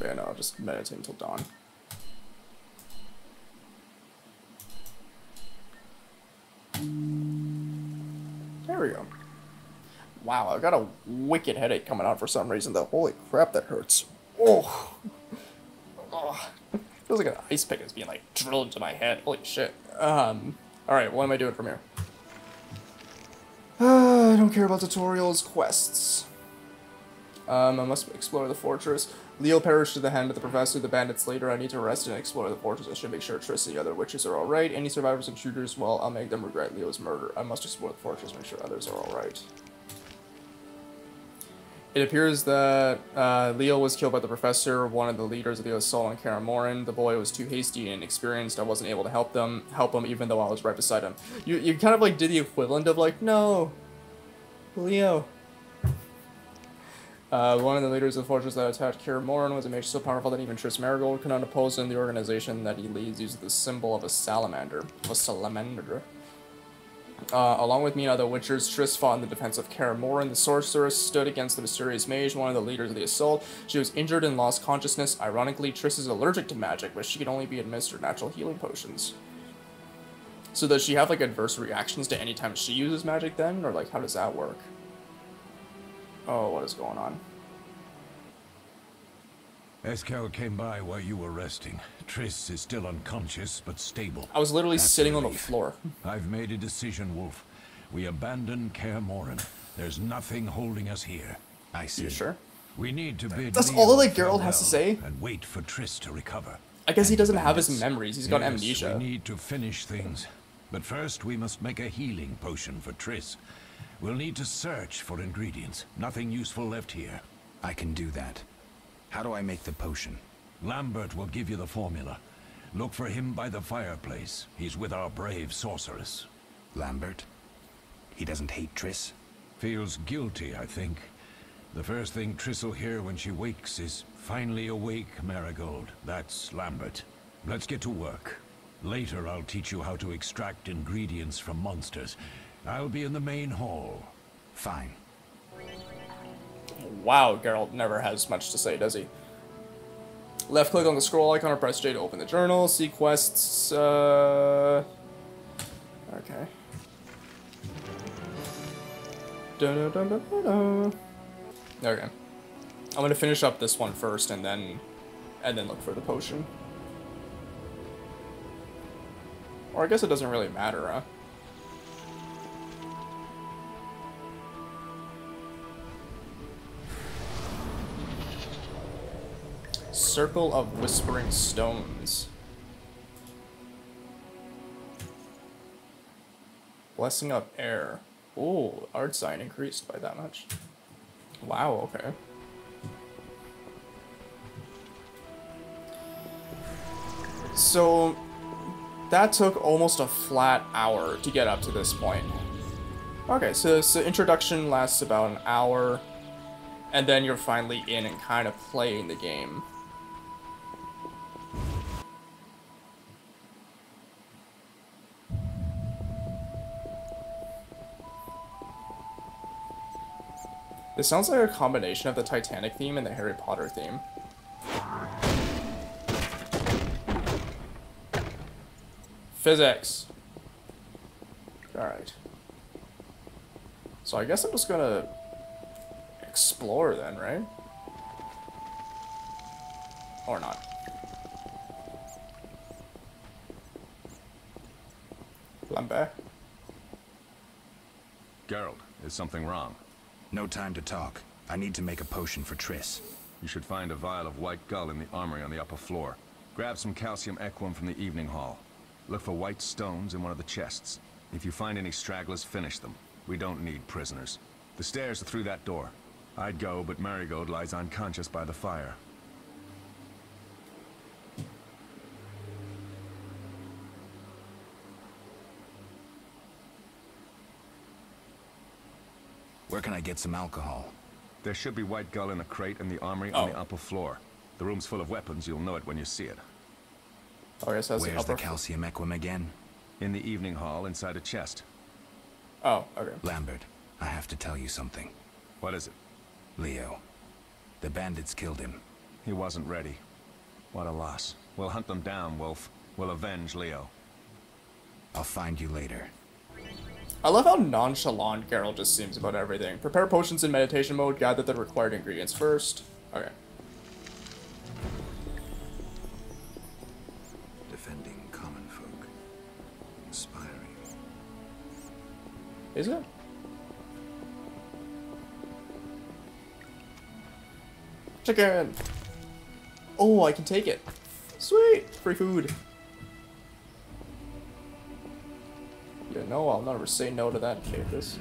Yeah, no, I'll just meditate until dawn. There we go. Wow, I got a wicked headache coming on for some reason though. Holy crap, that hurts. Oh. Oh. Feels like an ice pick is being like drilled into my head. Holy shit. Alright, what am I doing from here? I don't care about tutorials, quests. I must explore the fortress. Leo perished to the hand of the professor, the bandits later. I need to rest and explore the fortress. I should make sure Triss and the other witches are alright. Any survivors and shooters, well, I'll make them regret Leo's murder. I must explore the fortress, make sure others are alright. It appears that Leo was killed by the professor, one of the leaders of the assault on Kaer Morhen. The boy was too hasty and inexperienced. I wasn't able to help him even though I was right beside him. You kind of like did the equivalent of like, no, Leo. One of the leaders of the fortress that attacked Kaer Morhen was a mage so powerful that even Triss Merigold could not oppose him. The organization that he leads uses the symbol of a salamander. Along with me and other witchers, Triss fought in the defense of Kaer Morhen. The sorceress stood against the mysterious mage, one of the leaders of the assault. She was injured and lost consciousness. Ironically, Triss is allergic to magic, but she can only be administered natural healing potions. So does she have like adverse reactions to any time she uses magic then? Or like how does that work? Oh, what is going on? Eskel came by while you were resting. Triss is still unconscious, but stable. I was literally sitting on the floor. I've made a decision, Wolf. We abandon Kaer Morhen. There's nothing holding us here. I see. You sure? We need to bid That's Leo all that Geralt has to say? and wait for Triss to recover. I guess he doesn't have his memories. He's got amnesia. We need to finish things. But first, we must make a healing potion for Triss. We'll need to search for ingredients. Nothing useful left here. I can do that. How do I make the potion? Lambert will give you the formula. Look for him by the fireplace. He's with our brave sorceress. Lambert? He doesn't hate Triss? Feels guilty, I think. The first thing Triss will hear when she wakes is, "Finally awake, Marigold." That's Lambert. Let's get to work. Later, I'll teach you how to extract ingredients from monsters. I'll be in the main hall. Fine. Wow, Geralt never has much to say, does he? Left click on the scroll icon or press J to open the journal. See quests, okay. Okay. I'm gonna finish up this one first and then look for the potion. Or I guess it doesn't really matter, huh? Circle of Whispering Stones. Blessing of Air. Ooh, art sign increased by that much. Wow, okay. So, that took almost a flat hour to get up to this point. Okay, so introduction lasts about an hour, and then you're finally in and kind of playing the game. This sounds like a combination of the Titanic theme and the Harry Potter theme. Physics. Alright. So I guess I'm just gonna explore then, right? Or not. Lambert. Geralt, is something wrong? No time to talk. I need to make a potion for Triss. You should find a vial of white gull in the armory on the upper floor. Grab some calcium equum from the evening hall. Look for white stones in one of the chests. If you find any stragglers, finish them. We don't need prisoners. The stairs are through that door. I'd go, but Marigold lies unconscious by the fire. Where can I get some alcohol? There should be White Gull in a crate in the armory on the upper floor. The room's full of weapons. You'll know it when you see it. Oh, yes, that's Where's the calcium equum again? In the evening hall, inside a chest. Oh, okay. Lambert, I have to tell you something. What is it? Leo. The bandits killed him. He wasn't ready. What a loss. We'll hunt them down, Wolf. We'll avenge Leo. I'll find you later. I love how nonchalant Geralt just seems about everything. Prepare potions in meditation mode, gather the required ingredients first. Okay. Defending common folk. Inspiring. Is it? Chicken! Oh, I can take it. Sweet! Free food. Yeah, no, I'll never say no to that. Okay, this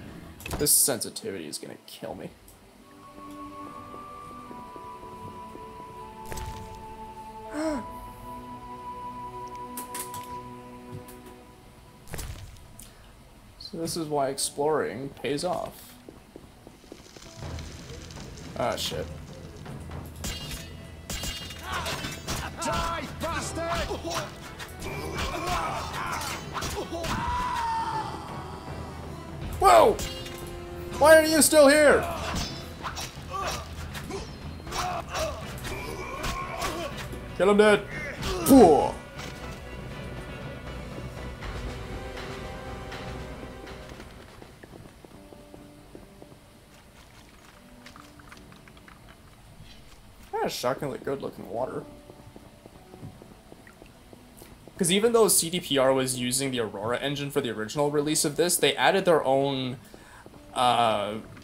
sensitivity is gonna kill me. So this is why exploring pays off. Ah, shit. Die, bastard! Whoa! Why are you still here? Kill him dead. Whoa. That's shockingly good looking water. Because even though CDPR was using the Aurora engine for the original release of this, they added their own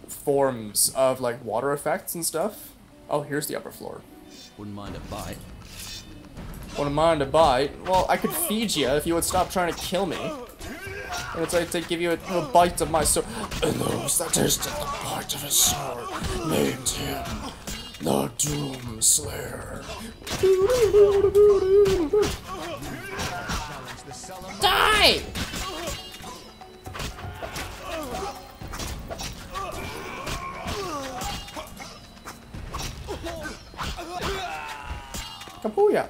forms of like water effects and stuff. Oh, here's the upper floor. Wouldn't mind a bite. Wouldn't mind a bite? Well, I could feed you if you would stop trying to kill me. And it's like to give you a bite of my sword. And those that tasted the bite of his sword named him the Doom Slayer. Die! Kabooyah!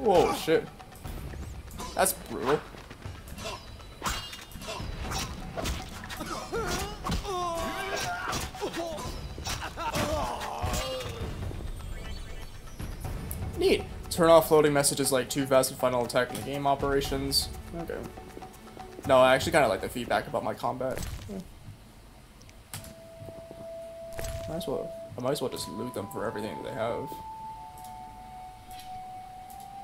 Whoa, shit. That's brutal. Neat. Turn off floating messages like too fast and final attack in the game operations. Okay. No, I actually kind of like the feedback about my combat. Yeah. I might as well just loot them for everything that they have.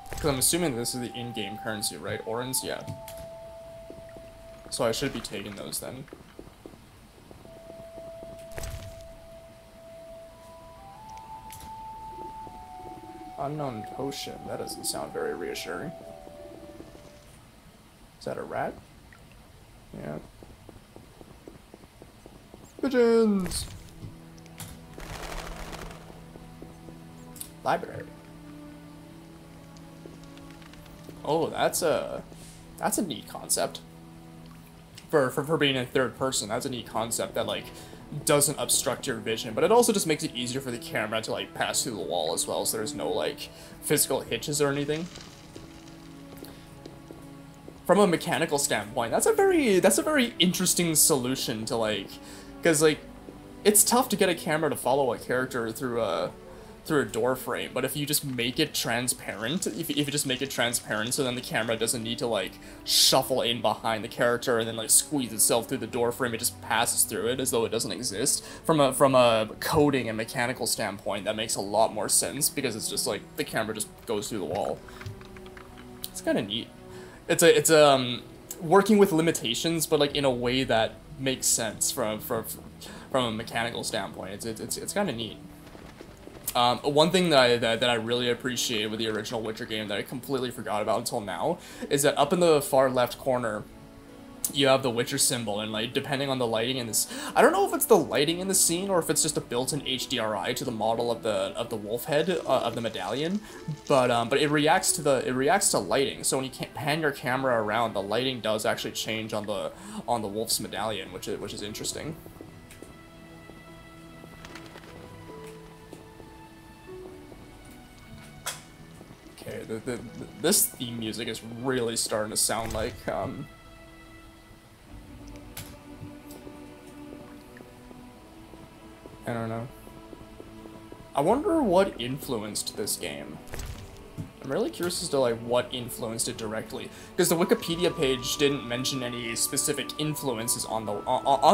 Because I'm assuming this is the in-game currency, right? Orans? Yeah. So I should be taking those then. Unknown potion. That doesn't sound very reassuring. Is that a rat? Yeah. Pigeons! Library. Oh, that's a neat concept. For being in third person, that's a neat concept that like doesn't obstruct your vision, but it also just makes it easier for the camera to like pass through the wall as well, so there's no like physical hitches or anything. From a mechanical standpoint, that's a very interesting solution to like, because like it's tough to get a camera to follow a character through a door frame, but if you just make it transparent, if you just make it transparent so then the camera doesn't need to like shuffle in behind the character and then like squeeze itself through the door frame, it just passes through it as though it doesn't exist. From a coding and mechanical standpoint, that makes a lot more sense because it's just like the camera just goes through the wall. It's kind of neat. It's working with limitations, but like in a way that makes sense from a mechanical standpoint. It's kind of neat. One thing that I really appreciate with the original Witcher game that I completely forgot about until now is that up in the far left corner, you have the Witcher symbol, and like depending on the lighting in this, I don't know if it's the lighting in the scene or if it's just a built-in HDRI to the model of the wolf head of the medallion, but it reacts to lighting. So when you pan your camera around, the lighting does actually change on the wolf's medallion, which is interesting. Okay, this theme music is really starting to sound like I don't know. I wonder what influenced this game. I'm really curious as to like what influenced it directly, because the Wikipedia page didn't mention any specific influences on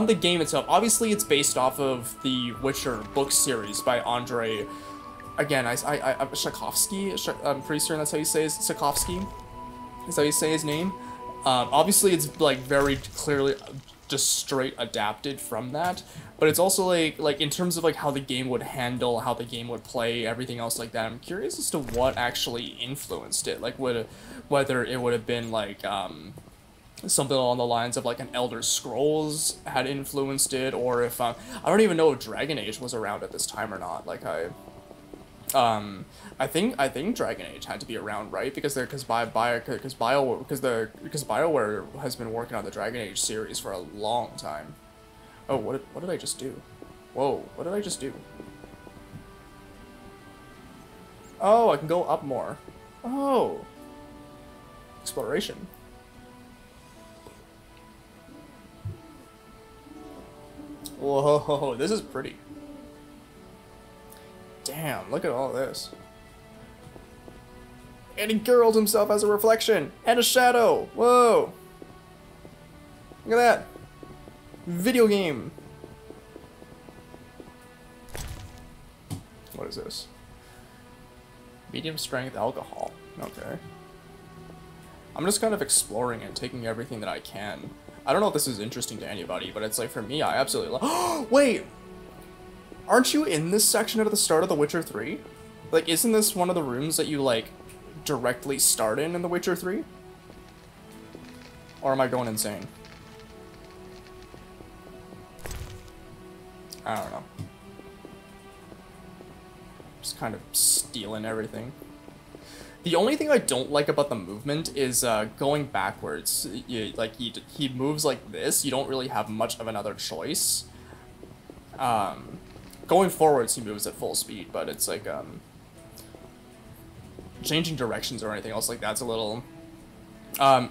the game itself. Obviously, it's based off of the Witcher book series by Andrei. Again, Sapkowski. I'm pretty certain that's how you say it. Sapkowski. Is how you say his name. Obviously, it's like very clearly just straight adapted from that, but it's also like in terms of like how the game would handle, how the game would play, everything else like that. I'm curious as to what actually influenced it, like whether it would have been like something along the lines of like an Elder Scrolls had influenced it, or if I don't even know if Dragon Age was around at this time or not. Like I think Dragon Age had to be around, right? Because BioWare has been working on the Dragon Age series for a long time. Oh, what did I just do? Whoa, what did I just do? Oh, I can go up more. Oh, exploration. Whoa, this is pretty. Damn, look at all this. And he curled himself as a reflection and a shadow. Whoa. Look at that. Video game. What is this? Medium strength alcohol. Okay. I'm just kind of exploring and taking everything that I can. I don't know if this is interesting to anybody, but it's like for me, I absolutely love. Wait! Aren't you in this section at the start of The Witcher 3? Like, isn't this one of the rooms that you, like, directly start in The Witcher 3? Or am I going insane? I don't know. Just kind of stealing everything. The only thing I don't like about the movement is going backwards. He moves like this, you don't really have much of another choice. Going forwards, he moves at full speed, but it's like, changing directions or anything else like that's a little, I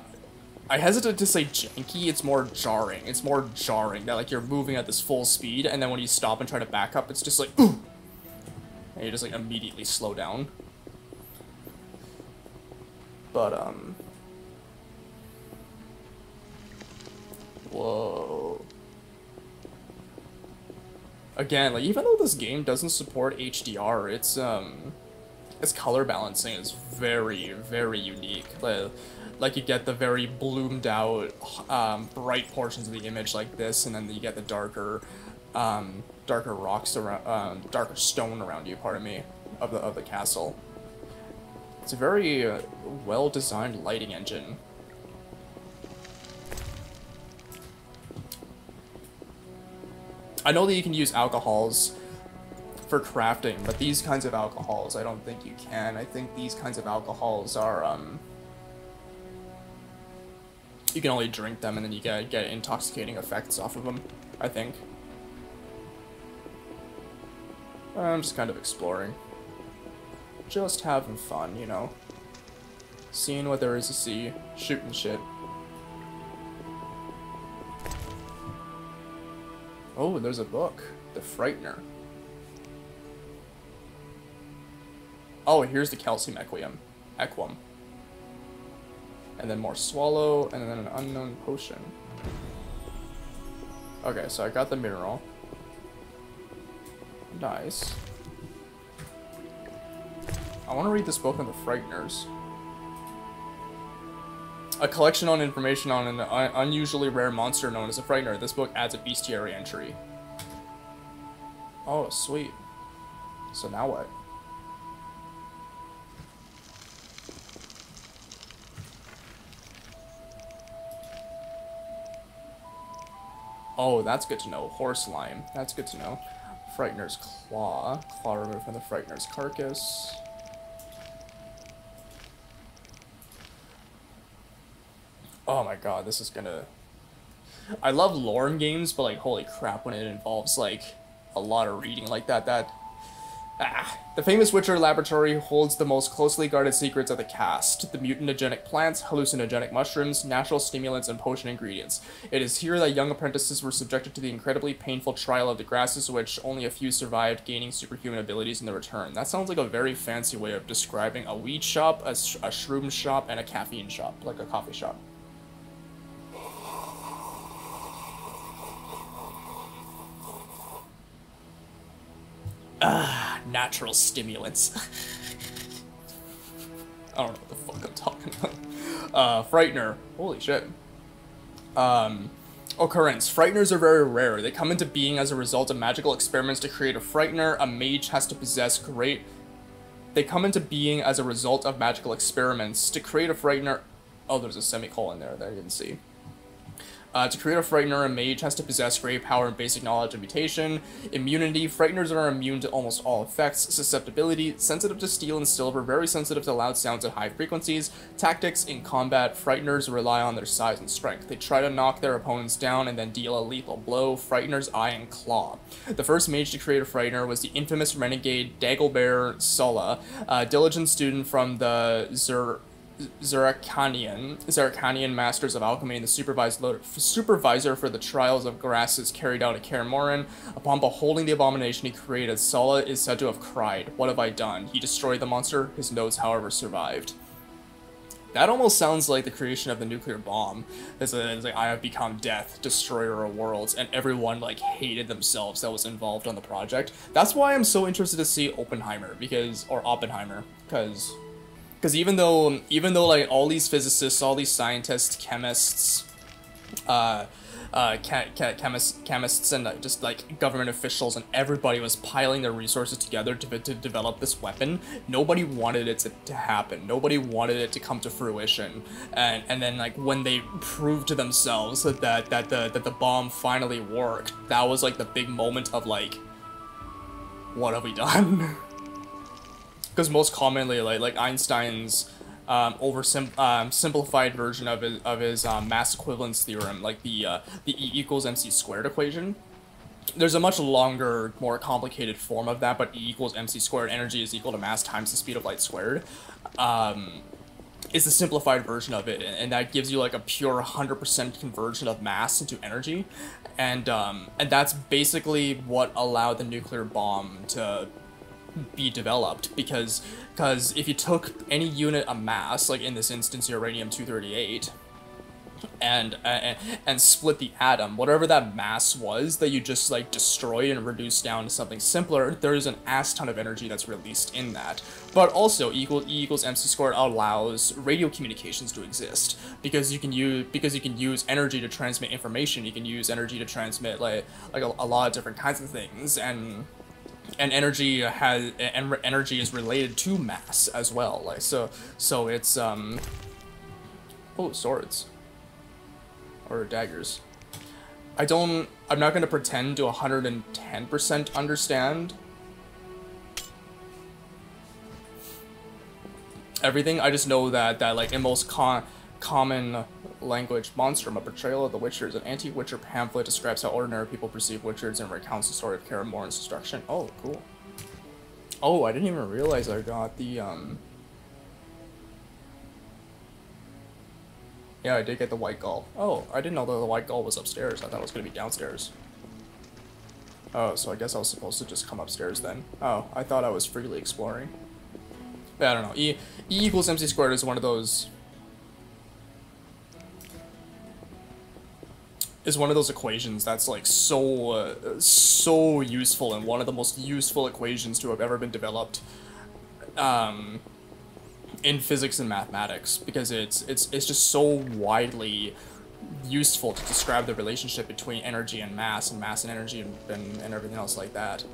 hesitate to say janky, it's more jarring. It's more jarring that, like, you're moving at this full speed, and then when you stop and try to back up, it's just like, ooh! And you just, like, immediately slow down. But, whoa. Again, like, even though this game doesn't support HDR, its color balancing is very, very unique. Like you get the very bloomed out, bright portions of the image like this, and then you get the darker rocks around, darker stone around you, pardon me, of the castle. It's a very well-designed lighting engine. I know that you can use alcohols for crafting, but these kinds of alcohols, I don't think you can. I think these kinds of alcohols are, you can only drink them and then you get intoxicating effects off of them, I think. I'm just kind of exploring. Just having fun, you know. Seeing what there is to see, shooting shit. Oh, there's a book. The Frightener. Oh, here's the Calcium Equum. And then more Swallow, and then an unknown potion. Okay, so I got the mineral. Nice. I want to read this book on the Frighteners. A collection on information on an unusually rare monster known as a Frightener. This book adds a bestiary entry. Oh, sweet. So now what? Oh, that's good to know. Horse lime. That's good to know. Frightener's claw. Claw removed from the Frightener's carcass. Oh my god, this is gonna... I love lore in games, but like, holy crap, when it involves like a lot of reading like that. The famous Witcher laboratory holds the most closely guarded secrets of the cast: the mutagenic plants, hallucinogenic mushrooms, natural stimulants, and potion ingredients. It is here that young apprentices were subjected to the incredibly painful trial of the grasses, which only a few survived, gaining superhuman abilities in the return. That sounds like a very fancy way of describing a weed shop, a shroom shop, and a caffeine shop, like a coffee shop. Natural stimulants. I don't know what the fuck I'm talking about. Frightener. Holy shit. Occurrence. Frighteners are very rare. They come into being as a result of magical experiments. To create a Frightener, a mage has to possess great... They come into being as a result of magical experiments. To create a Frightener... Oh, there's a semicolon there that I didn't see. To create a Frightener, a mage has to possess great power and basic knowledge of mutation. Immunity. Frighteners are immune to almost all effects. Susceptibility. Sensitive to steel and silver. Very sensitive to loud sounds at high frequencies. Tactics. In combat, Frighteners rely on their size and strength. They try to knock their opponents down and then deal a lethal blow. Frightener's eye and claw. The first mage to create a Frightener was the infamous renegade Dagobert Sulla, a diligent student from the Zeracanian Masters of Alchemy, and the supervisor for the trials of grasses carried out at Kaer Morhen. Upon beholding the abomination he created, Sulla is said to have cried, "What have I done?" He destroyed the monster. His notes, however, survived. That almost sounds like the creation of the nuclear bomb. It's like, I have become death, destroyer of worlds, and everyone like hated themselves that was involved on the project. That's why I'm so interested to see Oppenheimer, because even though like all these physicists, all these scientists, chemists, chemists and just like government officials and everybody was piling their resources together to develop this weapon, nobody wanted it to happen. Nobody wanted it to come to fruition. And then like when they proved to themselves that the bomb finally worked, that was like the big moment of like, what have we done? Because most commonly, like Einstein's simplified version of his mass equivalence theorem, like the E equals mc squared equation. There's a much longer, more complicated form of that, but E equals mc squared, energy is equal to mass times the speed of light squared. Is the simplified version of it, and that gives you like a pure 100% conversion of mass into energy, and that's basically what allowed the nuclear bomb to be developed, because if you took any unit of mass, like in this instance uranium-238, and split the atom, whatever that mass was that you just like destroyed and reduced down to something simpler, there's an ass ton of energy that's released in that. But also E equals mc squared allows radio communications to exist, because you can use energy to transmit information. You can use energy to transmit like a lot of different kinds of things, and energy is related to mass as well. Like so it's oh, swords or daggers. I'm not going to pretend to 110% understand everything. I just know that like in most common language, Monstrum, a portrayal of the Witchers, an anti-Witcher pamphlet, describes how ordinary people perceive Witchers and recounts the story of Kaer Morhen's destruction. Oh, cool. Oh, I didn't even realize I got the, yeah, I did get the White Gull. Oh, I didn't know that the White Gull was upstairs. I thought it was going to be downstairs. Oh, so I guess I was supposed to just come upstairs then. Oh, I thought I was freely exploring. But I don't know. E equals mc squared is one of those... equations that's like so useful, and one of the most useful equations to have ever been developed in physics and mathematics, because it's just so widely useful to describe the relationship between energy and mass and energy and everything else like that.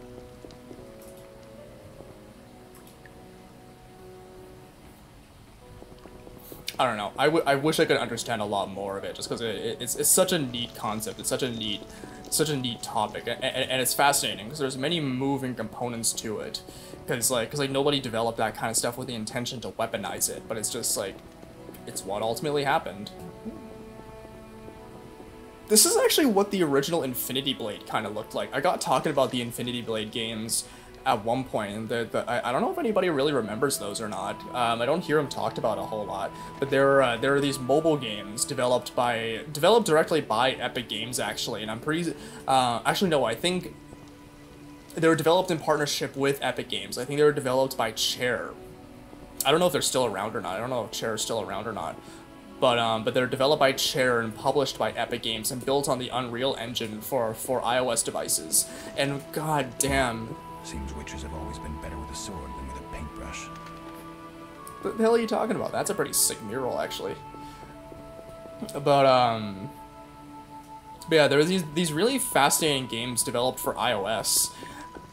I don't know. I wish I could understand a lot more of it, just because it's such a neat concept. It's such a neat topic, and it's fascinating because there's many moving components to it. Because like nobody developed that kind of stuff with the intention to weaponize it, but it's just like it's what ultimately happened. This is actually what the original Infinity Blade kind of looked like. I got talking about the Infinity Blade games at one point, and I don't know if anybody really remembers those or not. I don't hear them talked about a whole lot, but there are these mobile games developed directly by Epic Games, actually, and I'm pretty, actually no, I think they were developed in partnership with Epic Games. I think they were developed by Chair. I don't know if they're still around or not. I don't know if Chair is still around or not. But they're developed by Chair and published by Epic Games and built on the Unreal Engine for iOS devices. And god damn. Seems witches have always been better with a sword than with a paintbrush. What the hell are you talking about? That's a pretty sick mural, actually. But yeah, there were these really fascinating games developed for iOS.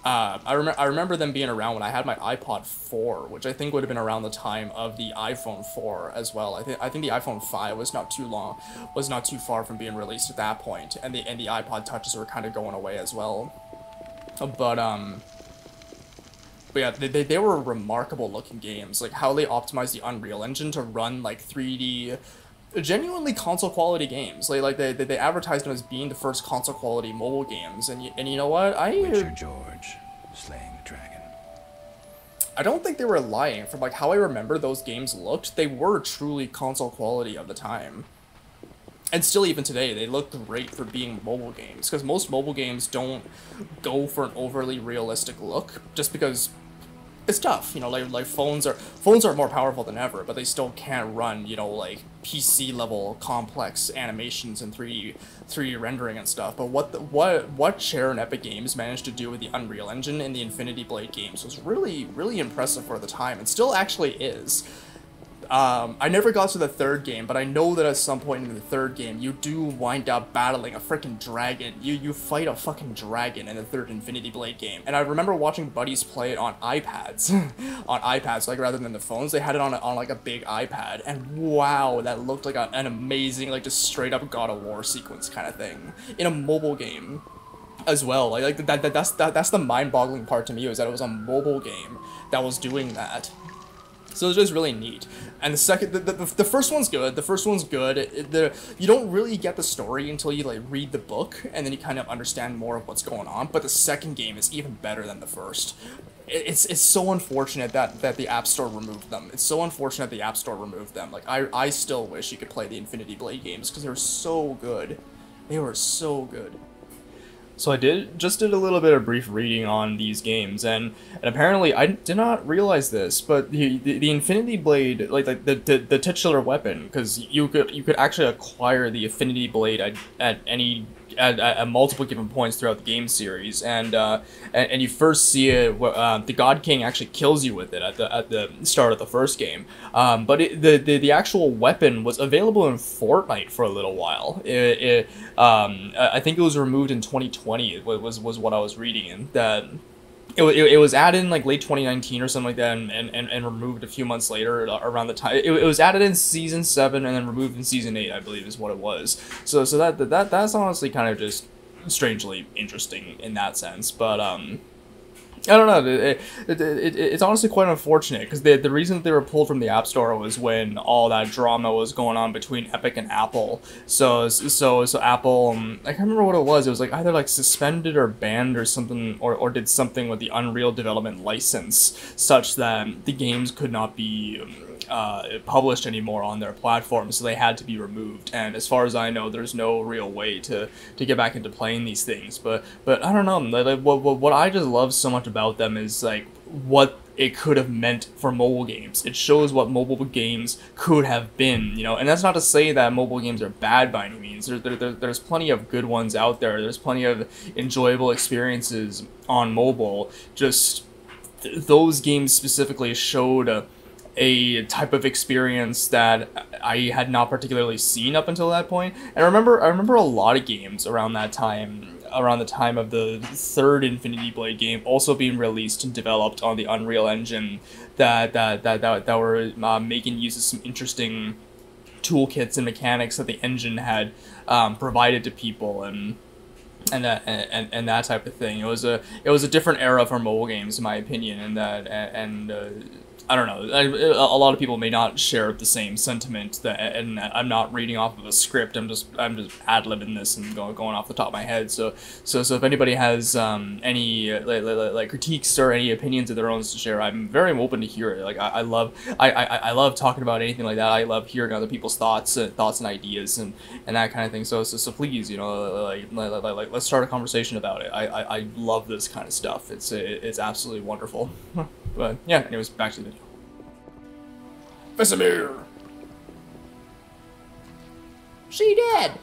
I remember them being around when I had my iPod 4, which I think would have been around the time of the iPhone 4 as well. I think the iPhone 5 was not too far from being released at that point, and the iPod Touches were kind of going away as well. But yeah, they were remarkable looking games, like how they optimized the Unreal Engine to run like 3D, genuinely console quality games. Like they advertised them as being the first console quality mobile games, and you know what? Witcher George, slaying the dragon. I don't think they were lying. From like how I remember those games looked, they were truly console quality of the time. And still, even today, they look great for being mobile games, because most mobile games don't go for an overly realistic look, just because it's tough, you know, like phones are more powerful than ever, but they still can't run, you know, like PC level complex animations and 3D rendering and stuff. But what Chair and Epic Games managed to do with the Unreal Engine in the Infinity Blade games was really impressive for the time, and still actually is. I never got to the third game, but I know that at some point in the third game, you do wind up battling a freaking dragon. You fight a fucking dragon in the third Infinity Blade game. And I remember watching buddies play it on iPads. On iPads, like, rather than the phones. They had it on like a big iPad. And wow, that looked like an amazing, like, just straight up God of War sequence kind of thing. In a mobile game as well. Like that's the mind-boggling part to me, is that it was a mobile game that was doing that. So it was just really neat. And the second, the first one's good. The first one's good. You don't really get the story until you like read the book, and then you kind of understand more of what's going on. But the second game is even better than the first. It's so unfortunate that the App Store removed them. It's so unfortunate the App Store removed them. Like I still wish you could play the Infinity Blade games, because they were so good. They were so good. So I just did a little bit of brief reading on these games, and apparently I did not realize this, but the Infinity Blade, like the titular weapon, because you could actually acquire the Infinity Blade at multiple given points throughout the game series, and you first see it. The God King actually kills you with it at the start of the first game, but the actual weapon was available in Fortnite for a little while. I think it was removed in 2020. Was what I was reading, and that it was added in like late 2019 or something like that, and removed a few months later around the time. It was added in Season 7 and then removed in Season 8, I believe, is what it was. So that's honestly kind of just strangely interesting in that sense, but I don't know. It's honestly quite unfortunate, because the reason that they were pulled from the App Store was when all that drama was going on between Epic and Apple. So Apple, I can't remember what it was. It was like either like suspended or banned or something, or did something with the Unreal development license, such that the games could not be published anymore on their platform, so they had to be removed. And as far as I know, there's no real way to get back into playing these things. But I don't know. Like, what I just love so much about them is like what it could have meant for mobile games. It shows what mobile games could have been, you know. And that's not to say that mobile games are bad by any means. There's plenty of good ones out there. There's plenty of enjoyable experiences on mobile. Just those games specifically showed a type of experience that I had not particularly seen up until that point. And I remember a lot of games around that time, around the time of the third Infinity Blade game, also being released and developed on the Unreal Engine that were making use of some interesting toolkits and mechanics that the engine had provided to people, and that type of thing. It was a different era for mobile games, in my opinion, and I don't know. A lot of people may not share the same sentiment. And I'm not reading off of a script. I'm just ad-libbing this and going off the top of my head. So if anybody has any like critiques or any opinions of their own to share, I'm very open to hear it. Like I love talking about anything like that. I love hearing other people's thoughts and ideas and that kind of thing. So please, like let's start a conversation about it. I love this kind of stuff. It's absolutely wonderful. But yeah, anyways, back to the video. Vesemir! She dead!